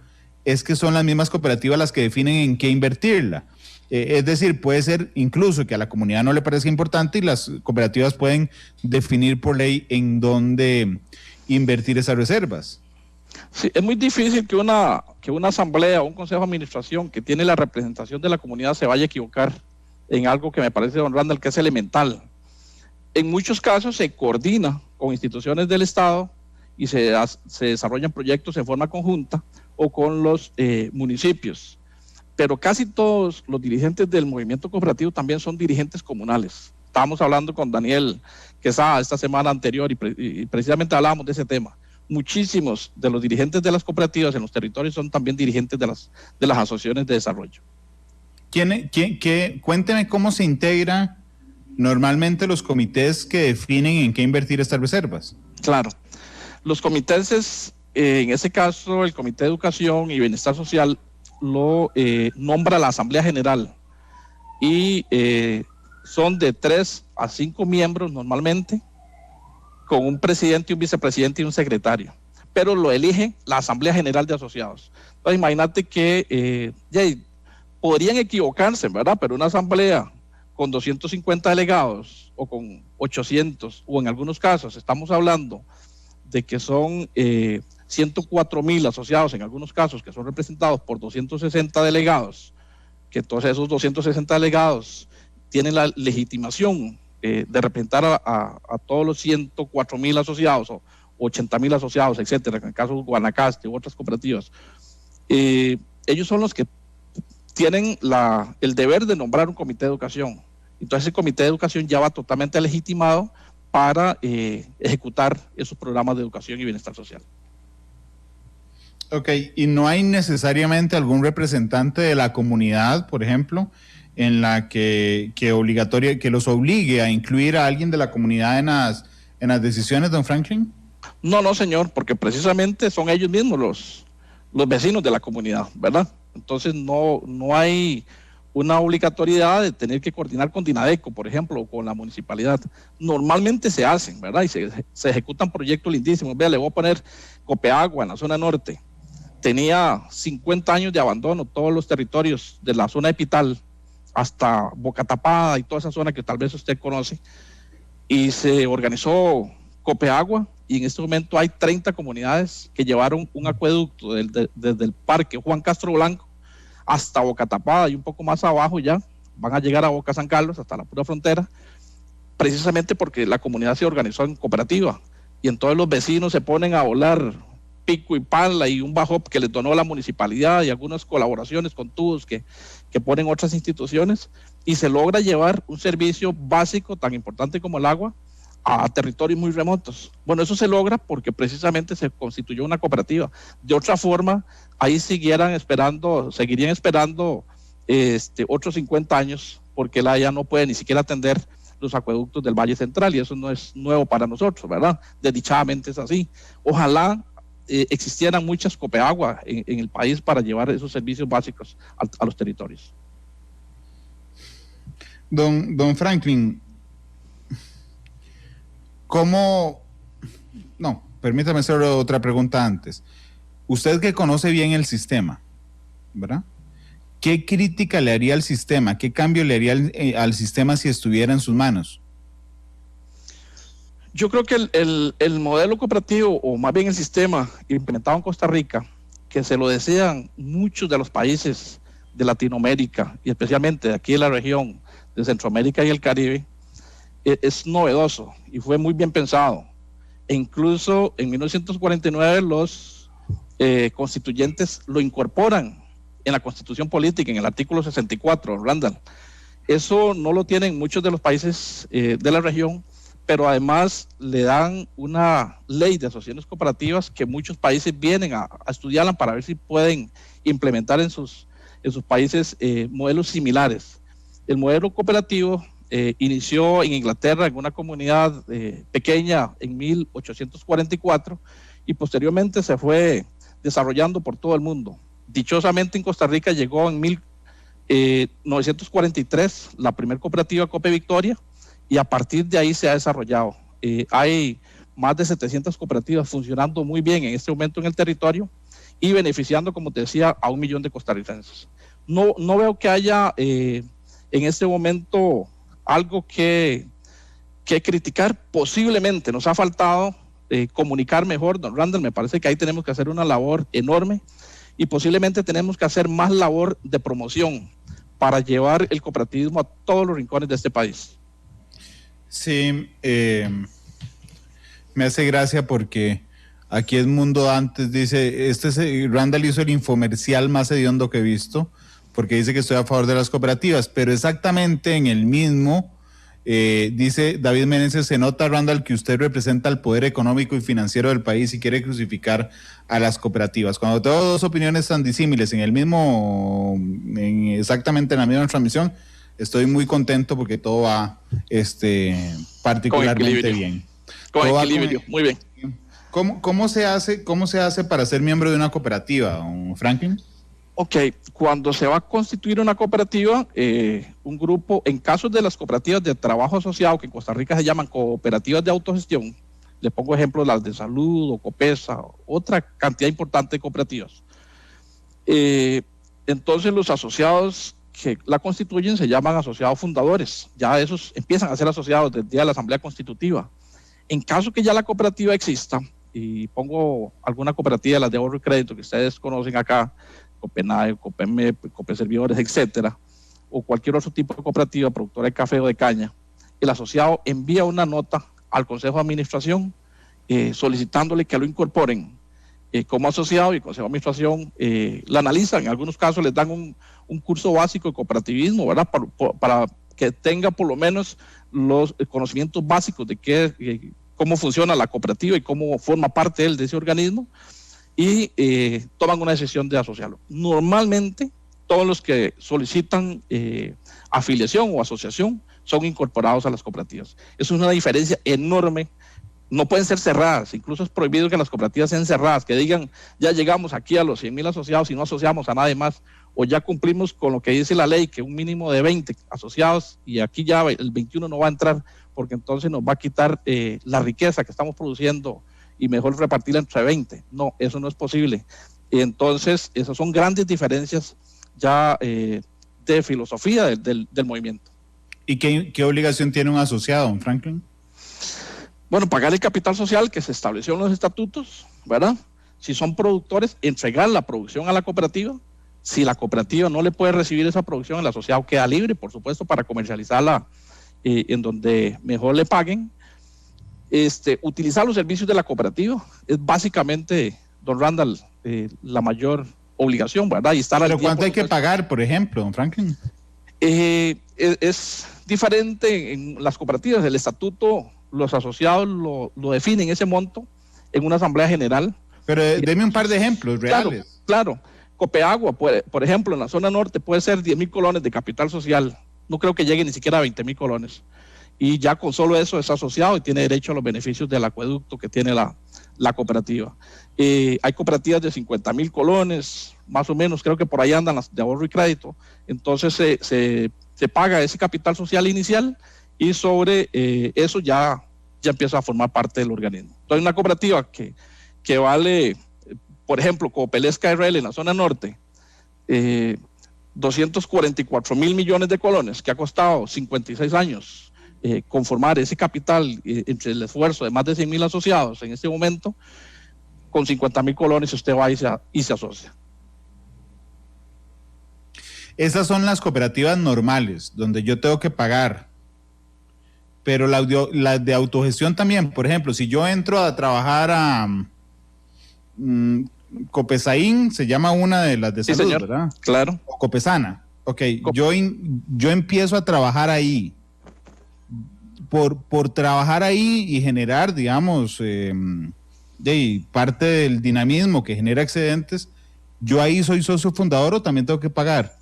S2: es que son las mismas cooperativas las que definen en qué invertirla. Es decir, puede ser incluso que a la comunidad no le parezca importante y las cooperativas pueden definir por ley en dónde invertir esas reservas.
S3: Sí, es muy difícil que una asamblea o un consejo de administración que tiene la representación de la comunidad se vaya a equivocar en algo que me parece, don Randall, que es elemental. En muchos casos se coordina con instituciones del Estado y se desarrollan proyectos en forma conjunta o con los municipios. Pero casi todos los dirigentes del movimiento cooperativo también son dirigentes comunales. Estábamos hablando con Daniel Quesada esta semana anterior y precisamente hablábamos de ese tema. Muchísimos de los dirigentes de las cooperativas en los territorios son también dirigentes de las asociaciones de desarrollo.
S2: Cuénteme cómo se integra normalmente los comités que definen en qué invertir estas reservas.
S3: Claro, los comités, en ese caso el Comité de Educación y Bienestar Social lo nombra la Asamblea General y son de 3 a 5 miembros normalmente, con un presidente, un vicepresidente y un secretario, pero lo elige la Asamblea General de Asociados. Entonces imagínate que podrían equivocarse, ¿verdad? Pero una asamblea con 250 delegados o con 800, o en algunos casos estamos hablando de que son 104,000 asociados en algunos casos, que son representados por 260 delegados, que entonces esos 260 delegados tienen la legitimación de representar a todos los 104,000 asociados o 80,000 asociados, etcétera, en el caso de Guanacaste u otras cooperativas. Ellos son los que tienen el deber de nombrar un comité de educación Entonces el comité de educación ya va totalmente legitimado para ejecutar esos programas de educación y bienestar social.
S2: Ok, ¿y no hay necesariamente algún representante de la comunidad, por ejemplo, en la que los obligue a incluir a alguien de la comunidad en las decisiones, don Franklin?
S3: No, señor, porque precisamente son ellos mismos los vecinos de la comunidad, ¿verdad? Entonces no hay una obligatoriedad de tener que coordinar con Dinadeco, por ejemplo, o con la municipalidad. Normalmente se hacen, ¿verdad? Y se ejecutan proyectos lindísimos. Vea, le voy a poner Copeagua en la zona norte. Tenía 50 años de abandono, todos los territorios de la zona de Pital hasta Boca Tapada y toda esa zona que tal vez usted conoce, y se organizó Copeagua, y en este momento hay 30 comunidades que llevaron un acueducto desde el parque Juan Castro Blanco hasta Boca Tapada, y un poco más abajo ya van a llegar a Boca San Carlos, hasta la pura frontera, precisamente porque la comunidad se organizó en cooperativa, y entonces los vecinos se ponen a volar pico y pala y un bajo que les donó la municipalidad y algunas colaboraciones con tubos que ponen otras instituciones, y se logra llevar un servicio básico tan importante como el agua a territorios muy remotos. Bueno, eso se logra porque precisamente se constituyó una cooperativa. De otra forma, ahí seguirían esperando otros 50 años, porque la ya no puede ni siquiera atender los acueductos del Valle Central, y eso no es nuevo para nosotros, ¿verdad? Desdichadamente es así. Ojalá existieran muchas Copeagua en el país para llevar esos servicios básicos a los territorios.
S2: Don Franklin, permítame hacer otra pregunta antes. Usted que conoce bien el sistema, ¿verdad? ¿Qué crítica le haría al sistema? ¿Qué cambio le haría al sistema si estuviera en sus manos?
S3: Yo creo que el modelo cooperativo, o más bien el sistema implementado en Costa Rica, que se lo desean muchos de los países de Latinoamérica, y especialmente de aquí de la región de Centroamérica y el Caribe, es novedoso y fue muy bien pensado. E incluso en 1949 los constituyentes lo incorporan en la Constitución Política, en el artículo 64, Randall. Eso no lo tienen muchos de los países de la región, pero además le dan una ley de asociaciones cooperativas que muchos países vienen a estudiarla para ver si pueden implementar en sus países modelos similares. El modelo cooperativo inició en Inglaterra en una comunidad pequeña en 1844 y posteriormente se fue desarrollando por todo el mundo. Dichosamente en Costa Rica llegó en 1943 la primera cooperativa Cope Victoria, y a partir de ahí se ha desarrollado. Hay más de 700 cooperativas funcionando muy bien en este momento en el territorio y beneficiando, como te decía, a 1 millón de costarricenses. No veo que haya en este momento algo que criticar. Posiblemente nos ha faltado comunicar mejor, don Randall. Me parece que ahí tenemos que hacer una labor enorme, y posiblemente tenemos que hacer más labor de promoción para llevar el cooperativismo a todos los rincones de este país.
S2: Sí, me hace gracia porque aquí Edmundo antes dice, Randall hizo el infomercial más hediondo que he visto, porque dice que estoy a favor de las cooperativas, pero exactamente en el mismo, dice David Meneses, se nota, Randall, que usted representa el poder económico y financiero del país y quiere crucificar a las cooperativas. Cuando tengo dos opiniones tan disímiles exactamente en la misma transmisión, estoy muy contento porque todo va particularmente bien.
S3: Con equilibrio, muy bien.
S2: ¿Cómo se hace para ser miembro de una cooperativa, don Franklin?
S3: Ok, cuando se va a constituir una cooperativa, un grupo, en casos de las cooperativas de trabajo asociado, que en Costa Rica se llaman cooperativas de autogestión, le pongo ejemplos, las de salud o Copesa, otra cantidad importante de cooperativas. Entonces los asociados que la constituyen se llaman asociados fundadores, ya esos empiezan a ser asociados desde el día de la Asamblea Constitutiva. En caso que ya la cooperativa exista, y pongo alguna cooperativa de las de ahorro y crédito que ustedes conocen acá, Copenhague, Copemep, Copeservidores, etcétera, o cualquier otro tipo de cooperativa productora de café o de caña, el asociado envía una nota al Consejo de Administración solicitándole que lo incorporen como asociado, y el Consejo de Administración la analiza. En algunos casos les dan un curso básico de cooperativismo, ¿verdad? Para que tenga por lo menos los conocimientos básicos de cómo funciona la cooperativa y cómo forma parte él de ese organismo, y toman una decisión de asociarlo. Normalmente, todos los que solicitan afiliación o asociación son incorporados a las cooperativas. Eso es una diferencia enorme. No pueden ser cerradas, incluso es prohibido que las cooperativas sean cerradas, que digan, ya llegamos aquí a los 100,000 asociados y no asociamos a nadie más, o ya cumplimos con lo que dice la ley, que un mínimo de 20 asociados, y aquí ya el 21 no va a entrar, porque entonces nos va a quitar la riqueza que estamos produciendo y mejor repartirla entre 20. No, eso no es posible. Y entonces, esas son grandes diferencias ya de filosofía del movimiento.
S2: ¿Y qué obligación tiene un asociado, don Franklin?
S3: Bueno, pagar el capital social que se estableció en los estatutos, ¿verdad? Si son productores, entregar la producción a la cooperativa. Si la cooperativa no le puede recibir esa producción, el asociado queda libre, por supuesto, para comercializarla en donde mejor le paguen. Utilizar los servicios de la cooperativa es básicamente, don Randall, la mayor obligación, ¿verdad? Y estar
S2: ¿Pero cuánto hay que pagar, por ejemplo, don Franklin?
S3: Es diferente en las cooperativas. El estatuto, los asociados lo definen ese monto en una asamblea general.
S2: Pero deme un par de ejemplos reales.
S3: Claro. Copeagua, por ejemplo, en la zona norte puede ser 10,000 colones de capital social. No creo que llegue ni siquiera a 20,000 colones. Y ya con solo eso es asociado y tiene derecho a los beneficios del acueducto que tiene la cooperativa. Hay cooperativas de 50,000 colones, más o menos, creo que por ahí andan las de ahorro y crédito. Entonces se paga ese capital social inicial y sobre eso ya empieza a formar parte del organismo. Entonces una cooperativa que vale, por ejemplo, Coopelesca RL en la zona norte, 244,000 millones de colones, que ha costado 56 años conformar ese capital entre el esfuerzo de más de 100,000 asociados en este momento, con 50,000 colones usted va y se asocia.
S2: Esas son las cooperativas normales, donde yo tengo que pagar. Pero las de autogestión también, por ejemplo, si yo entro a trabajar a Copesaín, se llama una de las de salud, señor, ¿verdad?
S3: Claro.
S2: O Copesana. Ok, yo empiezo a trabajar ahí. Por trabajar ahí y generar, digamos, parte del dinamismo que genera excedentes, ¿yo ahí soy socio fundador o también tengo que pagar?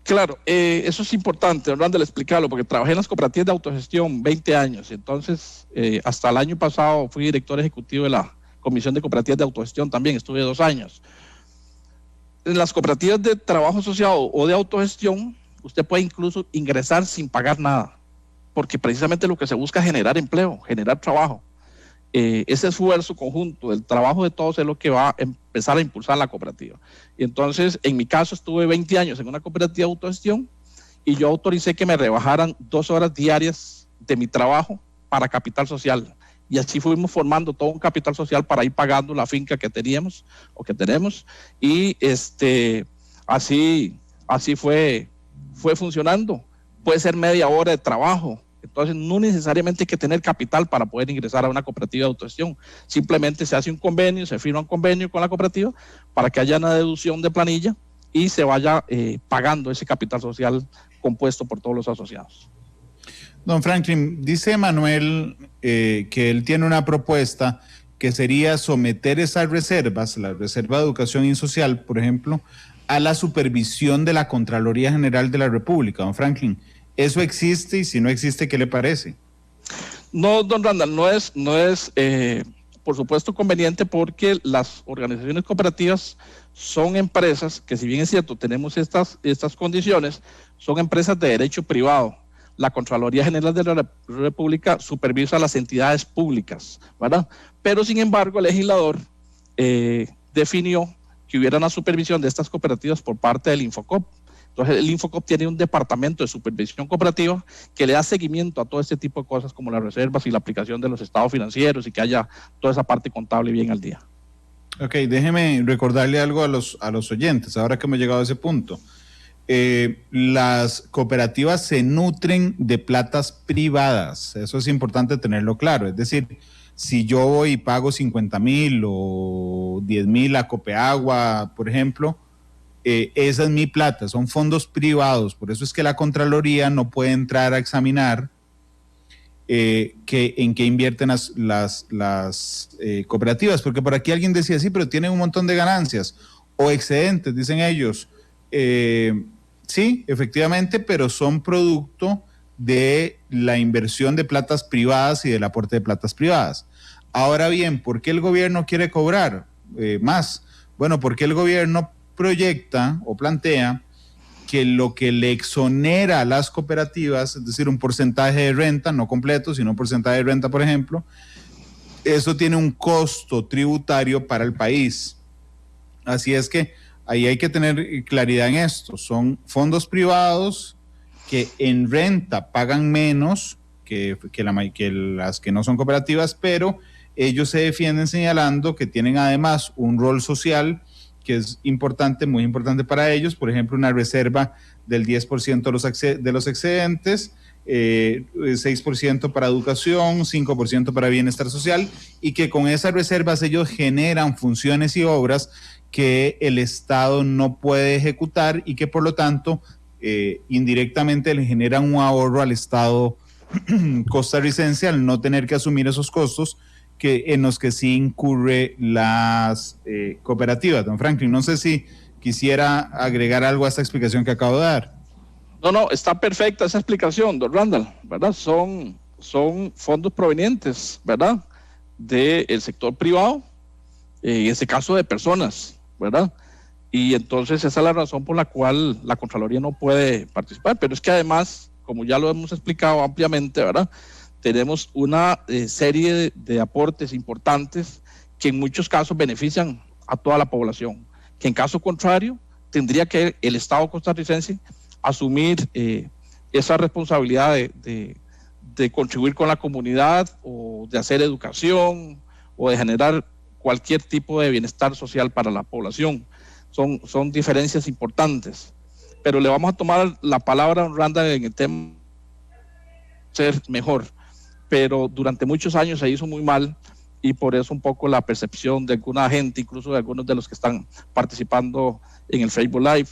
S3: Claro, eso es importante, Orlando, explicarlo, porque trabajé en las cooperativas de autogestión 20 años, entonces hasta el año pasado fui director ejecutivo de la Comisión de Cooperativas de Autogestión también, estuve 2 años. En las cooperativas de trabajo asociado o de autogestión, usted puede incluso ingresar sin pagar nada, porque precisamente lo que se busca es generar empleo, generar trabajo. Ese esfuerzo conjunto del trabajo de todos es lo que va a empezar a impulsar la cooperativa. Y entonces, en mi caso, estuve 20 años en una cooperativa de autogestión y yo autoricé que me rebajaran 2 horas diarias de mi trabajo para capital social. Y así fuimos formando todo un capital social para ir pagando la finca que teníamos o que tenemos. Y así fue funcionando. Puede ser media hora de trabajo. Entonces, no necesariamente hay que tener capital para poder ingresar a una cooperativa de autogestión. Simplemente se hace un convenio, se firma un convenio con la cooperativa para que haya una deducción de planilla y se vaya pagando ese capital social compuesto por todos los asociados.
S2: Don Franklin, dice Manuel que él tiene una propuesta que sería someter esas reservas, la Reserva de Educación y Social, por ejemplo, a la supervisión de la Contraloría General de la República. Don Franklin, ¿eso existe? Y si no existe, ¿qué le parece?
S3: No, don Randall, no es por supuesto conveniente, porque las organizaciones cooperativas son empresas que, si bien es cierto, tenemos estas condiciones, son empresas de derecho privado. La Contraloría General de la República supervisa las entidades públicas, ¿verdad? Pero, sin embargo, el legislador definió que hubiera una supervisión de estas cooperativas por parte del Infocop. Entonces, el Infocop tiene un departamento de supervisión cooperativa que le da seguimiento a todo este tipo de cosas, como las reservas y la aplicación de los estados financieros, y que haya toda esa parte contable bien al día.
S2: Ok, déjeme recordarle algo a los oyentes, ahora que hemos llegado a ese punto. Las cooperativas se nutren de platas privadas, eso es importante tenerlo claro. Es decir, si yo voy y pago 50,000 o 10,000 a Copeagua, por ejemplo, esa es mi plata, son fondos privados, por eso es que la Contraloría no puede entrar a examinar en qué invierten las cooperativas, porque por aquí alguien decía, sí, pero tienen un montón de ganancias o excedentes, dicen ellos. Sí, efectivamente, pero son producto de la inversión de platas privadas y del aporte de platas privadas. Ahora bien, ¿por qué el gobierno quiere cobrar más? Bueno, porque el gobierno proyecta o plantea que lo que le exonera a las cooperativas, es decir, un porcentaje de renta, no completo, sino un porcentaje de renta, por ejemplo, eso tiene un costo tributario para el país. Así es que ahí hay que tener claridad en esto. Son fondos privados que en renta pagan menos que las que no son cooperativas, pero ellos se defienden señalando que tienen además un rol social que es importante, muy importante para ellos, por ejemplo, una reserva del 10% de los excedentes, 6% para educación, 5% para bienestar social, y que con esas reservas ellos generan funciones y obras que el Estado no puede ejecutar y que por lo tanto indirectamente le generan un ahorro al Estado costarricense al no tener que asumir esos costos en los que sí incurre las cooperativas. Don Franklin, no sé si quisiera agregar algo a esta explicación que acabo de dar.
S3: No, está perfecta esa explicación, don Randall, ¿verdad? Son fondos provenientes, ¿verdad?, del sector privado, en este caso de personas, ¿verdad? Y entonces esa es la razón por la cual la Contraloría no puede participar, pero es que además, como ya lo hemos explicado ampliamente, ¿verdad?, tenemos una serie de aportes importantes que en muchos casos benefician a toda la población, que en caso contrario tendría que el Estado costarricense asumir esa responsabilidad de contribuir con la comunidad o de hacer educación o de generar cualquier tipo de bienestar social para la población. Son diferencias importantes, pero le vamos a tomar la palabra a Randa en el tema ser mejor, pero durante muchos años se hizo muy mal y por eso un poco la percepción de alguna gente, incluso de algunos de los que están participando en el Facebook Live,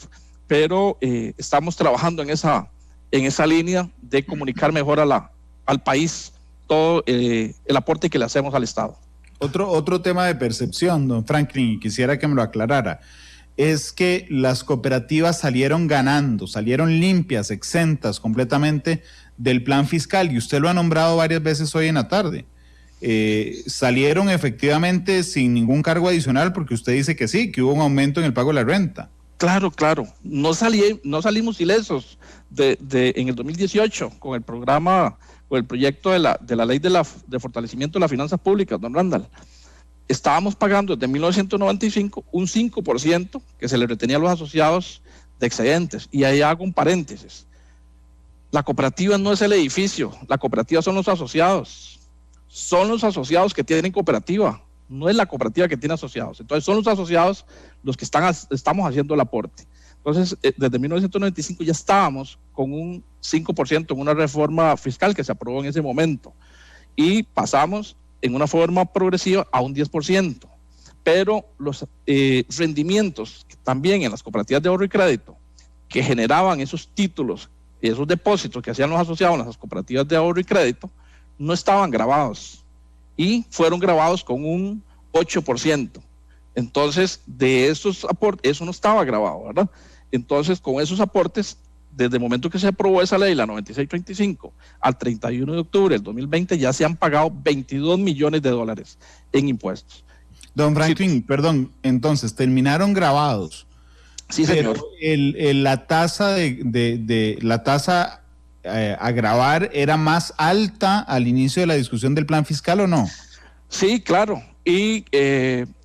S3: pero estamos trabajando en esa línea de comunicar mejor al país todo el aporte que le hacemos al Estado.
S2: Otro tema de percepción, don Franklin, y quisiera que me lo aclarara, es que las cooperativas salieron ganando, salieron limpias, exentas completamente del plan fiscal, y usted lo ha nombrado varias veces hoy en la tarde. Salieron efectivamente sin ningún cargo adicional, porque usted dice que sí, que hubo un aumento en el pago de la renta.
S3: Claro, no salimos ilesos en el 2018 con el programa, con el proyecto de la ley de fortalecimiento de las finanzas públicas, don Randall. Estábamos pagando desde 1995 un 5% que se le retenía a los asociados de excedentes, y ahí hago un paréntesis. La cooperativa no es el edificio, la cooperativa son los asociados que tienen cooperativa, no es la cooperativa que tiene asociados. Entonces son los asociados los que estamos haciendo el aporte. Entonces, desde 1995 ya estábamos con un 5% en una reforma fiscal que se aprobó en ese momento, y pasamos en una forma progresiva a un 10%, pero los rendimientos también en las cooperativas de ahorro y crédito que generaban esos títulos, esos depósitos que hacían los asociados en las cooperativas de ahorro y crédito, no estaban grabados y fueron grabados con un 8%. Entonces, de esos aportes, eso no estaba grabado, ¿verdad? Entonces, con esos aportes, desde el momento que se aprobó esa ley, la 9635, al 31 de octubre del 2020, ya se han pagado $22 millones en impuestos.
S2: Don Franklin, sí. Perdón, entonces, terminaron grabados.
S3: Sí, señor.
S2: La tasa a grabar era más alta al inicio de la discusión del plan fiscal, ¿o no?
S3: Sí, claro. Y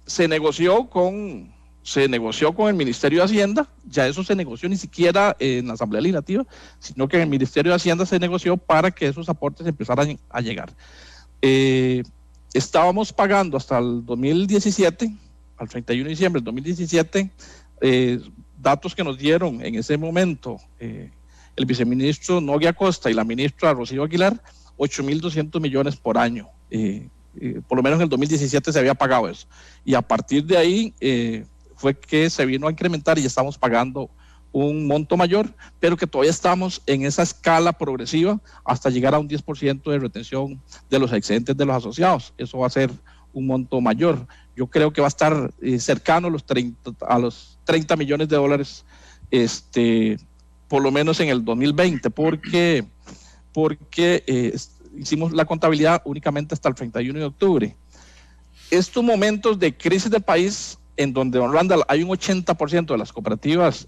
S3: se negoció con el Ministerio de Hacienda. Ya eso se negoció ni siquiera en la Asamblea Legislativa, sino que en el Ministerio de Hacienda se negoció para que esos aportes empezaran a llegar. Estábamos pagando hasta el 2017, al 31 de diciembre del 2017, datos que nos dieron en ese momento el viceministro Nogui Acosta y la ministra Rocío Aguilar, 8.200 millones por año. Por lo menos en el 2017 se había pagado eso. Y a partir de ahí fue que se vino a incrementar y estamos pagando un monto mayor, pero que todavía estamos en esa escala progresiva hasta llegar a un 10% de retención de los excedentes de los asociados. Eso va a ser un monto mayor. Yo creo que va a estar cercano a los 30 millones de dólares, por lo menos en el 2020, porque hicimos la contabilidad únicamente hasta el 31 de octubre. Estos momentos de crisis del país, en donde, don Randall, hay un 80% de las cooperativas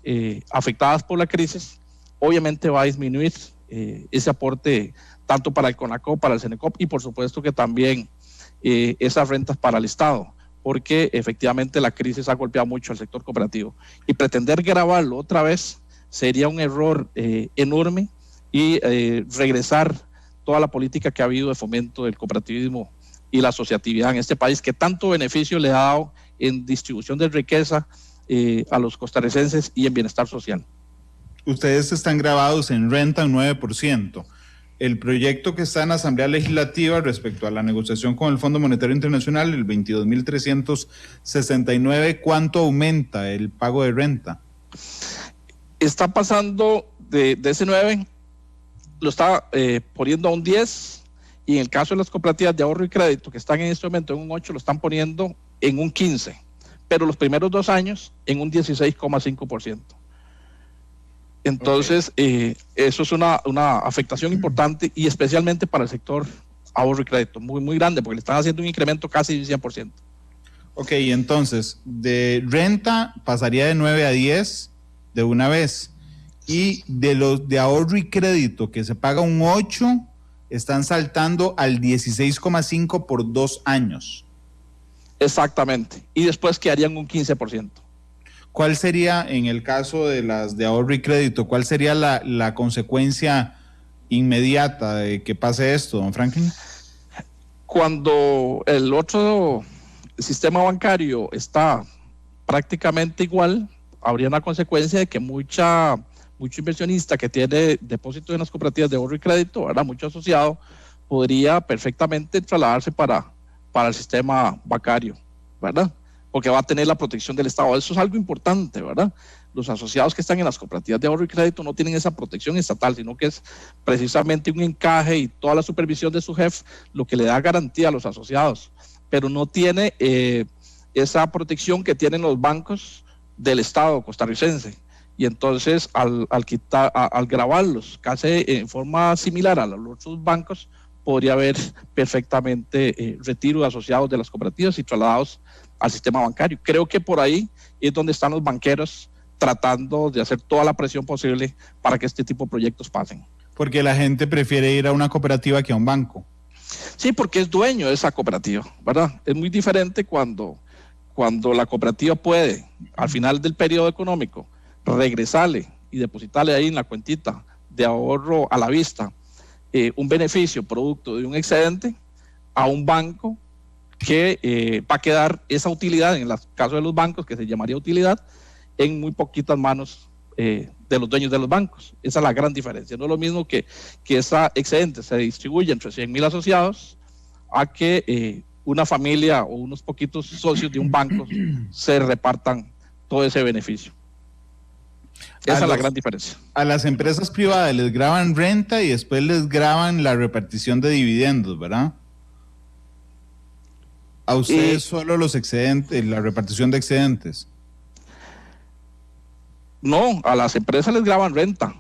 S3: afectadas por la crisis, obviamente va a disminuir ese aporte tanto para el CONACOP, para el CENECOP y por supuesto que también esas rentas para el Estado, porque efectivamente la crisis ha golpeado mucho al sector cooperativo y pretender gravarlo otra vez sería un error enorme y regresar toda la política que ha habido de fomento del cooperativismo y la asociatividad en este país, que tanto beneficio le ha dado en distribución de riqueza a los costarricenses y en bienestar social.
S2: Ustedes están grabados en renta un 9%. El proyecto que está en la Asamblea Legislativa respecto a la negociación con el Fondo Monetario Internacional, el 22.369, ¿cuánto aumenta el pago de renta?
S3: Está pasando de ese 9, lo está poniendo a un 10, y en el caso de las cooperativas de ahorro y crédito que están en este momento en un 8, lo están poniendo en un 15, pero los primeros 2 años en un 16,5%. Entonces, eso es una afectación importante y especialmente para el sector ahorro y crédito, muy, muy grande, porque le están haciendo un incremento casi del 100%.
S2: Ok, entonces, de renta pasaría de 9 a 10 de una vez, y de los de ahorro y crédito que se paga un 8, están saltando al 16,5 por 2 años.
S3: Exactamente, y después quedarían un 15%.
S2: ¿Cuál sería, en el caso de las de ahorro y crédito, cuál sería la consecuencia inmediata de que pase esto, don Franklin?
S3: Cuando el otro sistema bancario está prácticamente igual, habría una consecuencia de que mucho inversionista que tiene depósitos en las cooperativas de ahorro y crédito, ¿verdad?, mucho asociado, podría perfectamente trasladarse para el sistema bancario, ¿verdad?, porque va a tener la protección del Estado. Eso es algo importante, ¿verdad? Los asociados que están en las cooperativas de ahorro y crédito no tienen esa protección estatal, sino que es precisamente un encaje y toda la supervisión de su jefe lo que le da garantía a los asociados, pero no tiene esa protección que tienen los bancos del Estado costarricense. Y entonces, al gravarlos casi en forma similar a los otros bancos, podría haber perfectamente retiro de asociados de las cooperativas y trasladados al sistema bancario. Creo que por ahí es donde están los banqueros tratando de hacer toda la presión posible para que este tipo de proyectos pasen.
S2: Porque la gente prefiere ir a una cooperativa que a un banco.
S3: Sí, porque es dueño de esa cooperativa, ¿verdad? Es muy diferente cuando la cooperativa puede, al final del periodo económico, regresarle y depositarle ahí en la cuentita de ahorro a la vista un beneficio producto de un excedente a un banco que va a quedar esa utilidad, en el caso de los bancos, que se llamaría utilidad, en muy poquitas manos de los dueños de los bancos. Esa es la gran diferencia. No es lo mismo que esa excedente se distribuya entre 100,000 asociados a que una familia o unos poquitos socios de un banco se repartan todo ese beneficio. Esa es la gran diferencia.
S2: A las empresas privadas les graban renta y después les graban la repartición de dividendos, ¿verdad? A ustedes solo los excedentes, la repartición de excedentes.
S3: No, a las empresas les graban renta.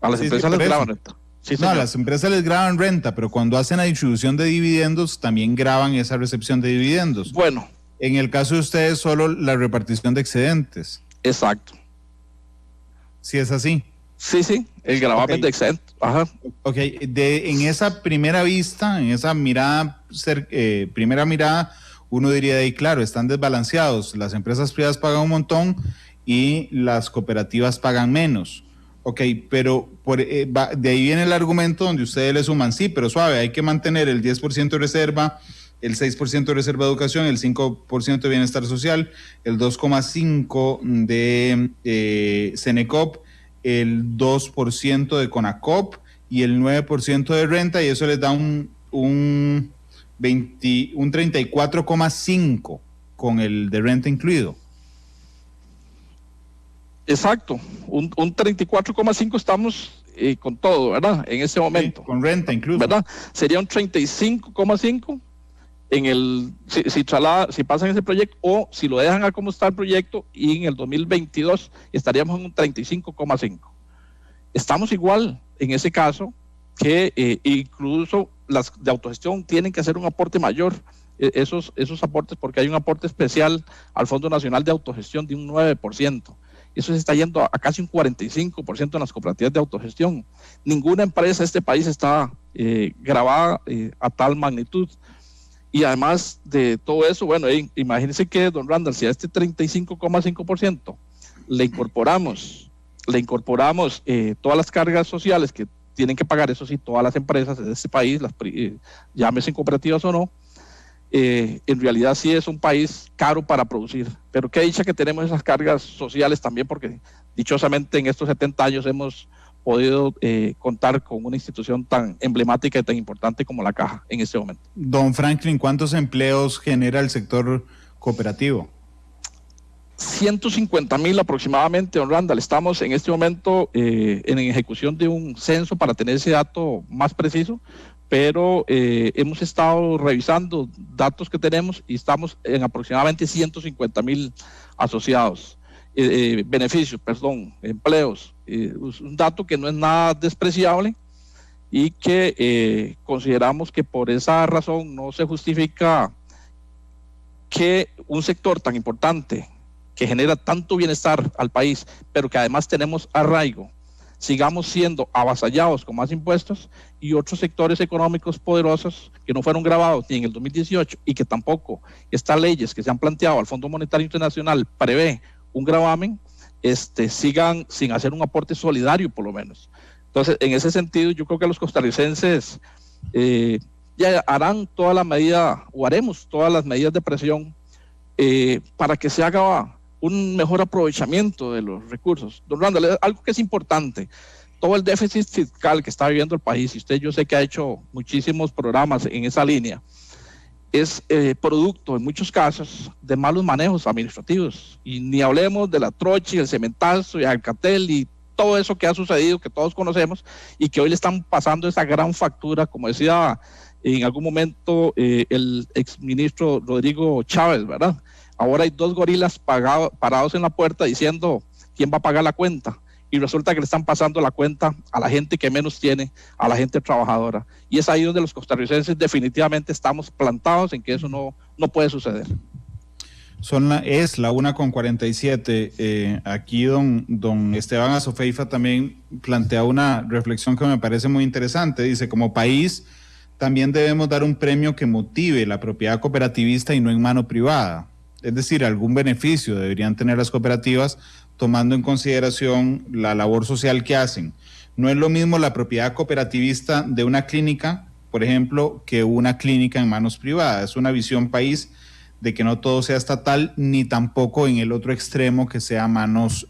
S3: A las empresas les graban renta. Sí,
S2: no, a las empresas les graban renta, pero cuando hacen la distribución de dividendos también graban esa recepción de dividendos.
S3: Bueno.
S2: En el caso de ustedes, solo la repartición de excedentes.
S3: Exacto.
S2: ¿Sí es así?
S3: Sí, el gravamen de excedentes. Ajá.
S2: Ok, en esa primera vista, en esa primera mirada, uno diría, claro, están desbalanceados. Las empresas privadas pagan un montón y las cooperativas pagan menos. Ok, pero de ahí viene el argumento donde ustedes le suman, sí, pero suave, hay que mantener el 10% de reserva, el 6% de reserva de educación, el 5% de bienestar social, el 2,5% de CENECOP, el 2% de CONACOP y el 9% de renta, y eso les da un 34,5% con el de renta incluido.
S3: Exacto, un 34,5 estamos con todo, ¿verdad? En ese momento.
S2: Sí, con renta incluso.
S3: ¿Verdad? Sería un 35,5 si pasan ese proyecto, o si lo dejan a como está el proyecto, y en el 2022 estaríamos en un 35,5. Estamos igual en ese caso, que incluso las de autogestión tienen que hacer un aporte mayor, esos aportes, porque hay un aporte especial al Fondo Nacional de Autogestión de un 9%. Eso se está yendo a casi un 45% en las cooperativas de autogestión. Ninguna empresa de este país está grabada a tal magnitud. Y además de todo eso, bueno, imagínense que, don Randall, si a este 35,5% le incorporamos todas las cargas sociales que tienen que pagar, eso sí, todas las empresas de este país, llámese cooperativas o no, en realidad sí es un país caro para producir. Pero qué dicha que tenemos esas cargas sociales también, porque dichosamente en estos 70 años hemos podido contar con una institución tan emblemática y tan importante como la Caja en este momento.
S2: Don Franklin, ¿cuántos empleos genera el sector cooperativo?
S3: 150,000 aproximadamente, don Randall. Estamos en este momento en ejecución de un censo para tener ese dato más preciso, pero hemos estado revisando datos que tenemos y estamos en aproximadamente 150,000 asociados, beneficios, empleos. Un dato que no es nada despreciable y que consideramos que por esa razón no se justifica que un sector tan importante que genera tanto bienestar al país, pero que además tenemos arraigo, sigamos siendo avasallados con más impuestos, y otros sectores económicos poderosos que no fueron grabados ni en el 2018 y que tampoco estas leyes que se han planteado al Fondo Monetario Internacional prevé un gravamen, sigan sin hacer un aporte solidario por lo menos. Entonces, en ese sentido, yo creo que los costarricenses ya harán toda la medida, o haremos todas las medidas de presión para que se haga un mejor aprovechamiento de los recursos. Don Randall, algo que es importante, todo el déficit fiscal que está viviendo el país, y usted yo sé que ha hecho muchísimos programas en esa línea, es producto en muchos casos de malos manejos administrativos, y ni hablemos de la trocha y el cementazo y Alcatel y todo eso que ha sucedido, que todos conocemos, y que hoy le están pasando esa gran factura, como decía en algún momento el exministro Rodrigo Chávez, ¿verdad? Ahora hay 2 gorilas parados en la puerta diciendo quién va a pagar la cuenta, y resulta que le están pasando la cuenta a la gente que menos tiene, a la gente trabajadora, y es ahí donde los costarricenses definitivamente estamos plantados en que eso no puede suceder.
S2: Es la 1:47. Aquí don Esteban Azofeifa también plantea una reflexión que me parece muy interesante. Dice, como país también debemos dar un premio que motive la propiedad cooperativista y no en mano privada. Es decir, algún beneficio deberían tener las cooperativas tomando en consideración la labor social que hacen. No es lo mismo la propiedad cooperativista de una clínica, por ejemplo, que una clínica en manos privadas. Es una visión país de que no todo sea estatal, ni tampoco en el otro extremo que sea manos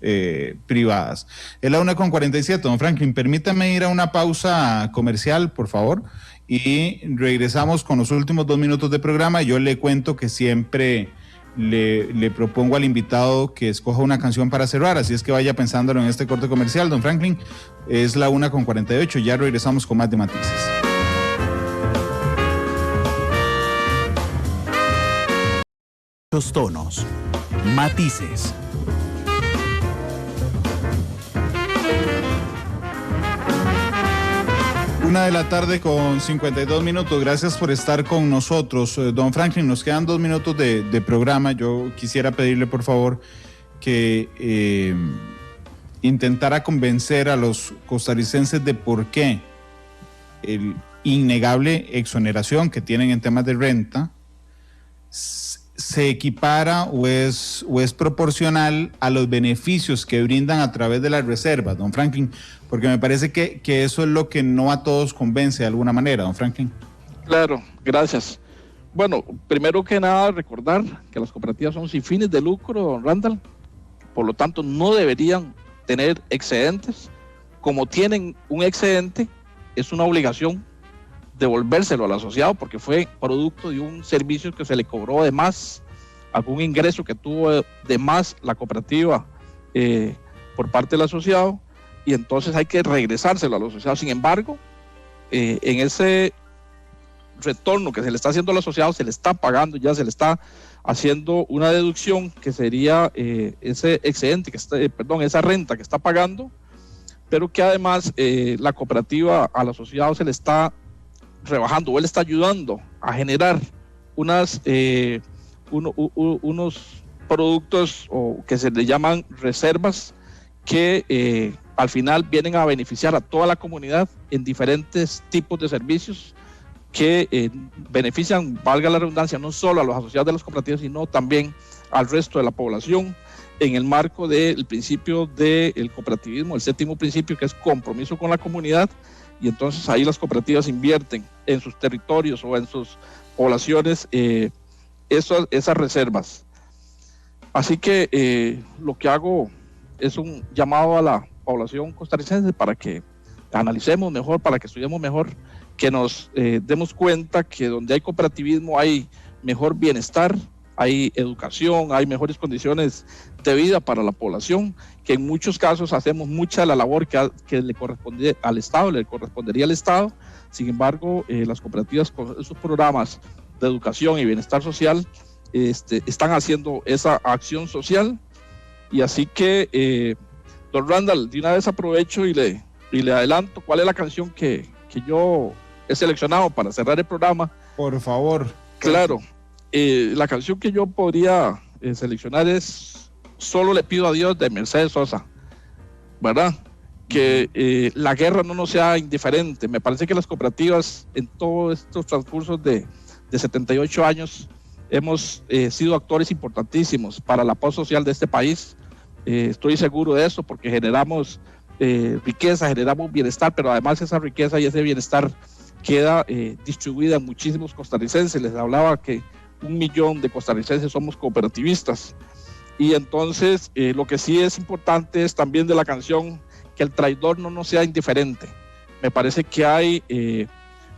S2: privadas. Es la 1:47. Don Franklin, permítame ir a una pausa comercial, por favor, y regresamos con los últimos 2 minutos de programa. Yo le cuento que siempre le propongo al invitado que escoja una canción para cerrar, así es que vaya pensándolo en este corte comercial. Don Franklin, es la 1:48, ya regresamos con más de Matices.
S1: Los tonos, matices.
S2: Una de la tarde con 52 minutos. Gracias por estar con nosotros. Don Franklin, nos quedan 2 minutos de programa. Yo quisiera pedirle, por favor, que intentara convencer a los costarricenses de por qué el innegable exoneración que tienen en temas de renta se equipara o es proporcional a los beneficios que brindan a través de las reservas, don Franklin, porque me parece que eso es lo que no a todos convence de alguna manera, don Franklin.
S3: Claro, gracias. Bueno, primero que nada recordar que las cooperativas son sin fines de lucro, don Randall, por lo tanto no deberían tener excedentes. Como tienen un excedente, es una obligación devolvérselo al asociado porque fue producto de un servicio que se le cobró de más, algún ingreso que tuvo de más la cooperativa por parte del asociado, y entonces hay que regresárselo a los asociados. Sin embargo, en ese retorno que se le está haciendo al asociado, se le está pagando, ya se le está haciendo una deducción que sería ese excedente, esa renta que está pagando, pero que además la cooperativa al asociado se le está rebajando, o él está ayudando a generar unos productos que se le llaman reservas, que al final vienen a beneficiar a toda la comunidad en diferentes tipos de servicios que benefician, valga la redundancia, no solo a los asociados de las cooperativas, sino también al resto de la población, en el marco del principio del cooperativismo, el séptimo principio, que es compromiso con la comunidad. Y entonces ahí las cooperativas invierten en sus territorios o en sus poblaciones esas reservas. Así que lo que hago es un llamado a la población costarricense para que analicemos mejor, para que estudiemos mejor, que nos demos cuenta que donde hay cooperativismo hay mejor bienestar, hay educación, hay mejores condiciones de vida para la población, que en muchos casos hacemos mucha de la labor que le corresponde al Estado, le correspondería al Estado. Sin embargo, las cooperativas con esos programas de educación y bienestar social están haciendo esa acción social. Y así que, don Randall, de una vez aprovecho y le adelanto cuál es la canción que yo he seleccionado para cerrar el programa.
S2: Por favor.
S3: Claro. La canción que yo podría seleccionar es Solo le pido a Dios, de Mercedes Sosa, ¿verdad? Que la guerra no nos sea indiferente. Me parece que las cooperativas en todos estos transcursos de 78 años hemos sido actores importantísimos para la paz social de este país. Estoy seguro de eso, porque generamos riqueza, generamos bienestar, pero además esa riqueza y ese bienestar queda distribuida en muchísimos costarricenses. Les hablaba que 1 millón de costarricenses somos cooperativistas. Y entonces lo que sí es importante es también de la canción que el traidor no nos sea indiferente. Me parece que hay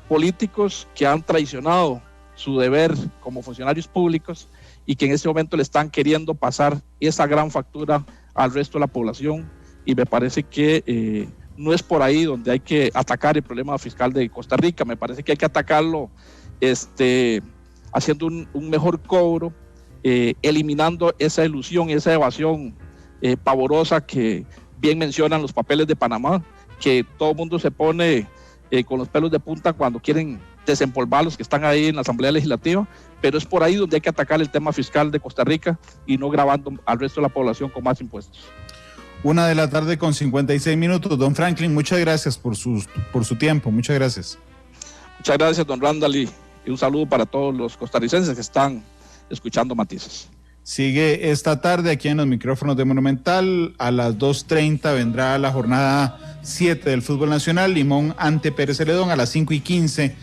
S3: políticos que han traicionado su deber como funcionarios públicos y que en este momento le están queriendo pasar esa gran factura al resto de la población, y me parece que no es por ahí donde hay que atacar el problema fiscal de Costa Rica. Me parece que hay que atacarlo haciendo un mejor cobro, eliminando esa ilusión y esa evasión pavorosa que bien mencionan los papeles de Panamá, que todo el mundo se pone con los pelos de punta cuando quieren desempolvar los que están ahí en la Asamblea Legislativa, pero es por ahí donde hay que atacar el tema fiscal de Costa Rica y no gravando al resto de la población con más impuestos.
S2: 1:56 p.m. Don Franklin, muchas gracias por su tiempo, muchas gracias.
S3: Muchas gracias, don Randall, y un saludo para todos los costarricenses que están escuchando Matices.
S2: Sigue esta tarde aquí en los micrófonos de Monumental. A las 2:30 vendrá la jornada 7 del fútbol nacional, Limón ante Pérez Celedón. A las 5:15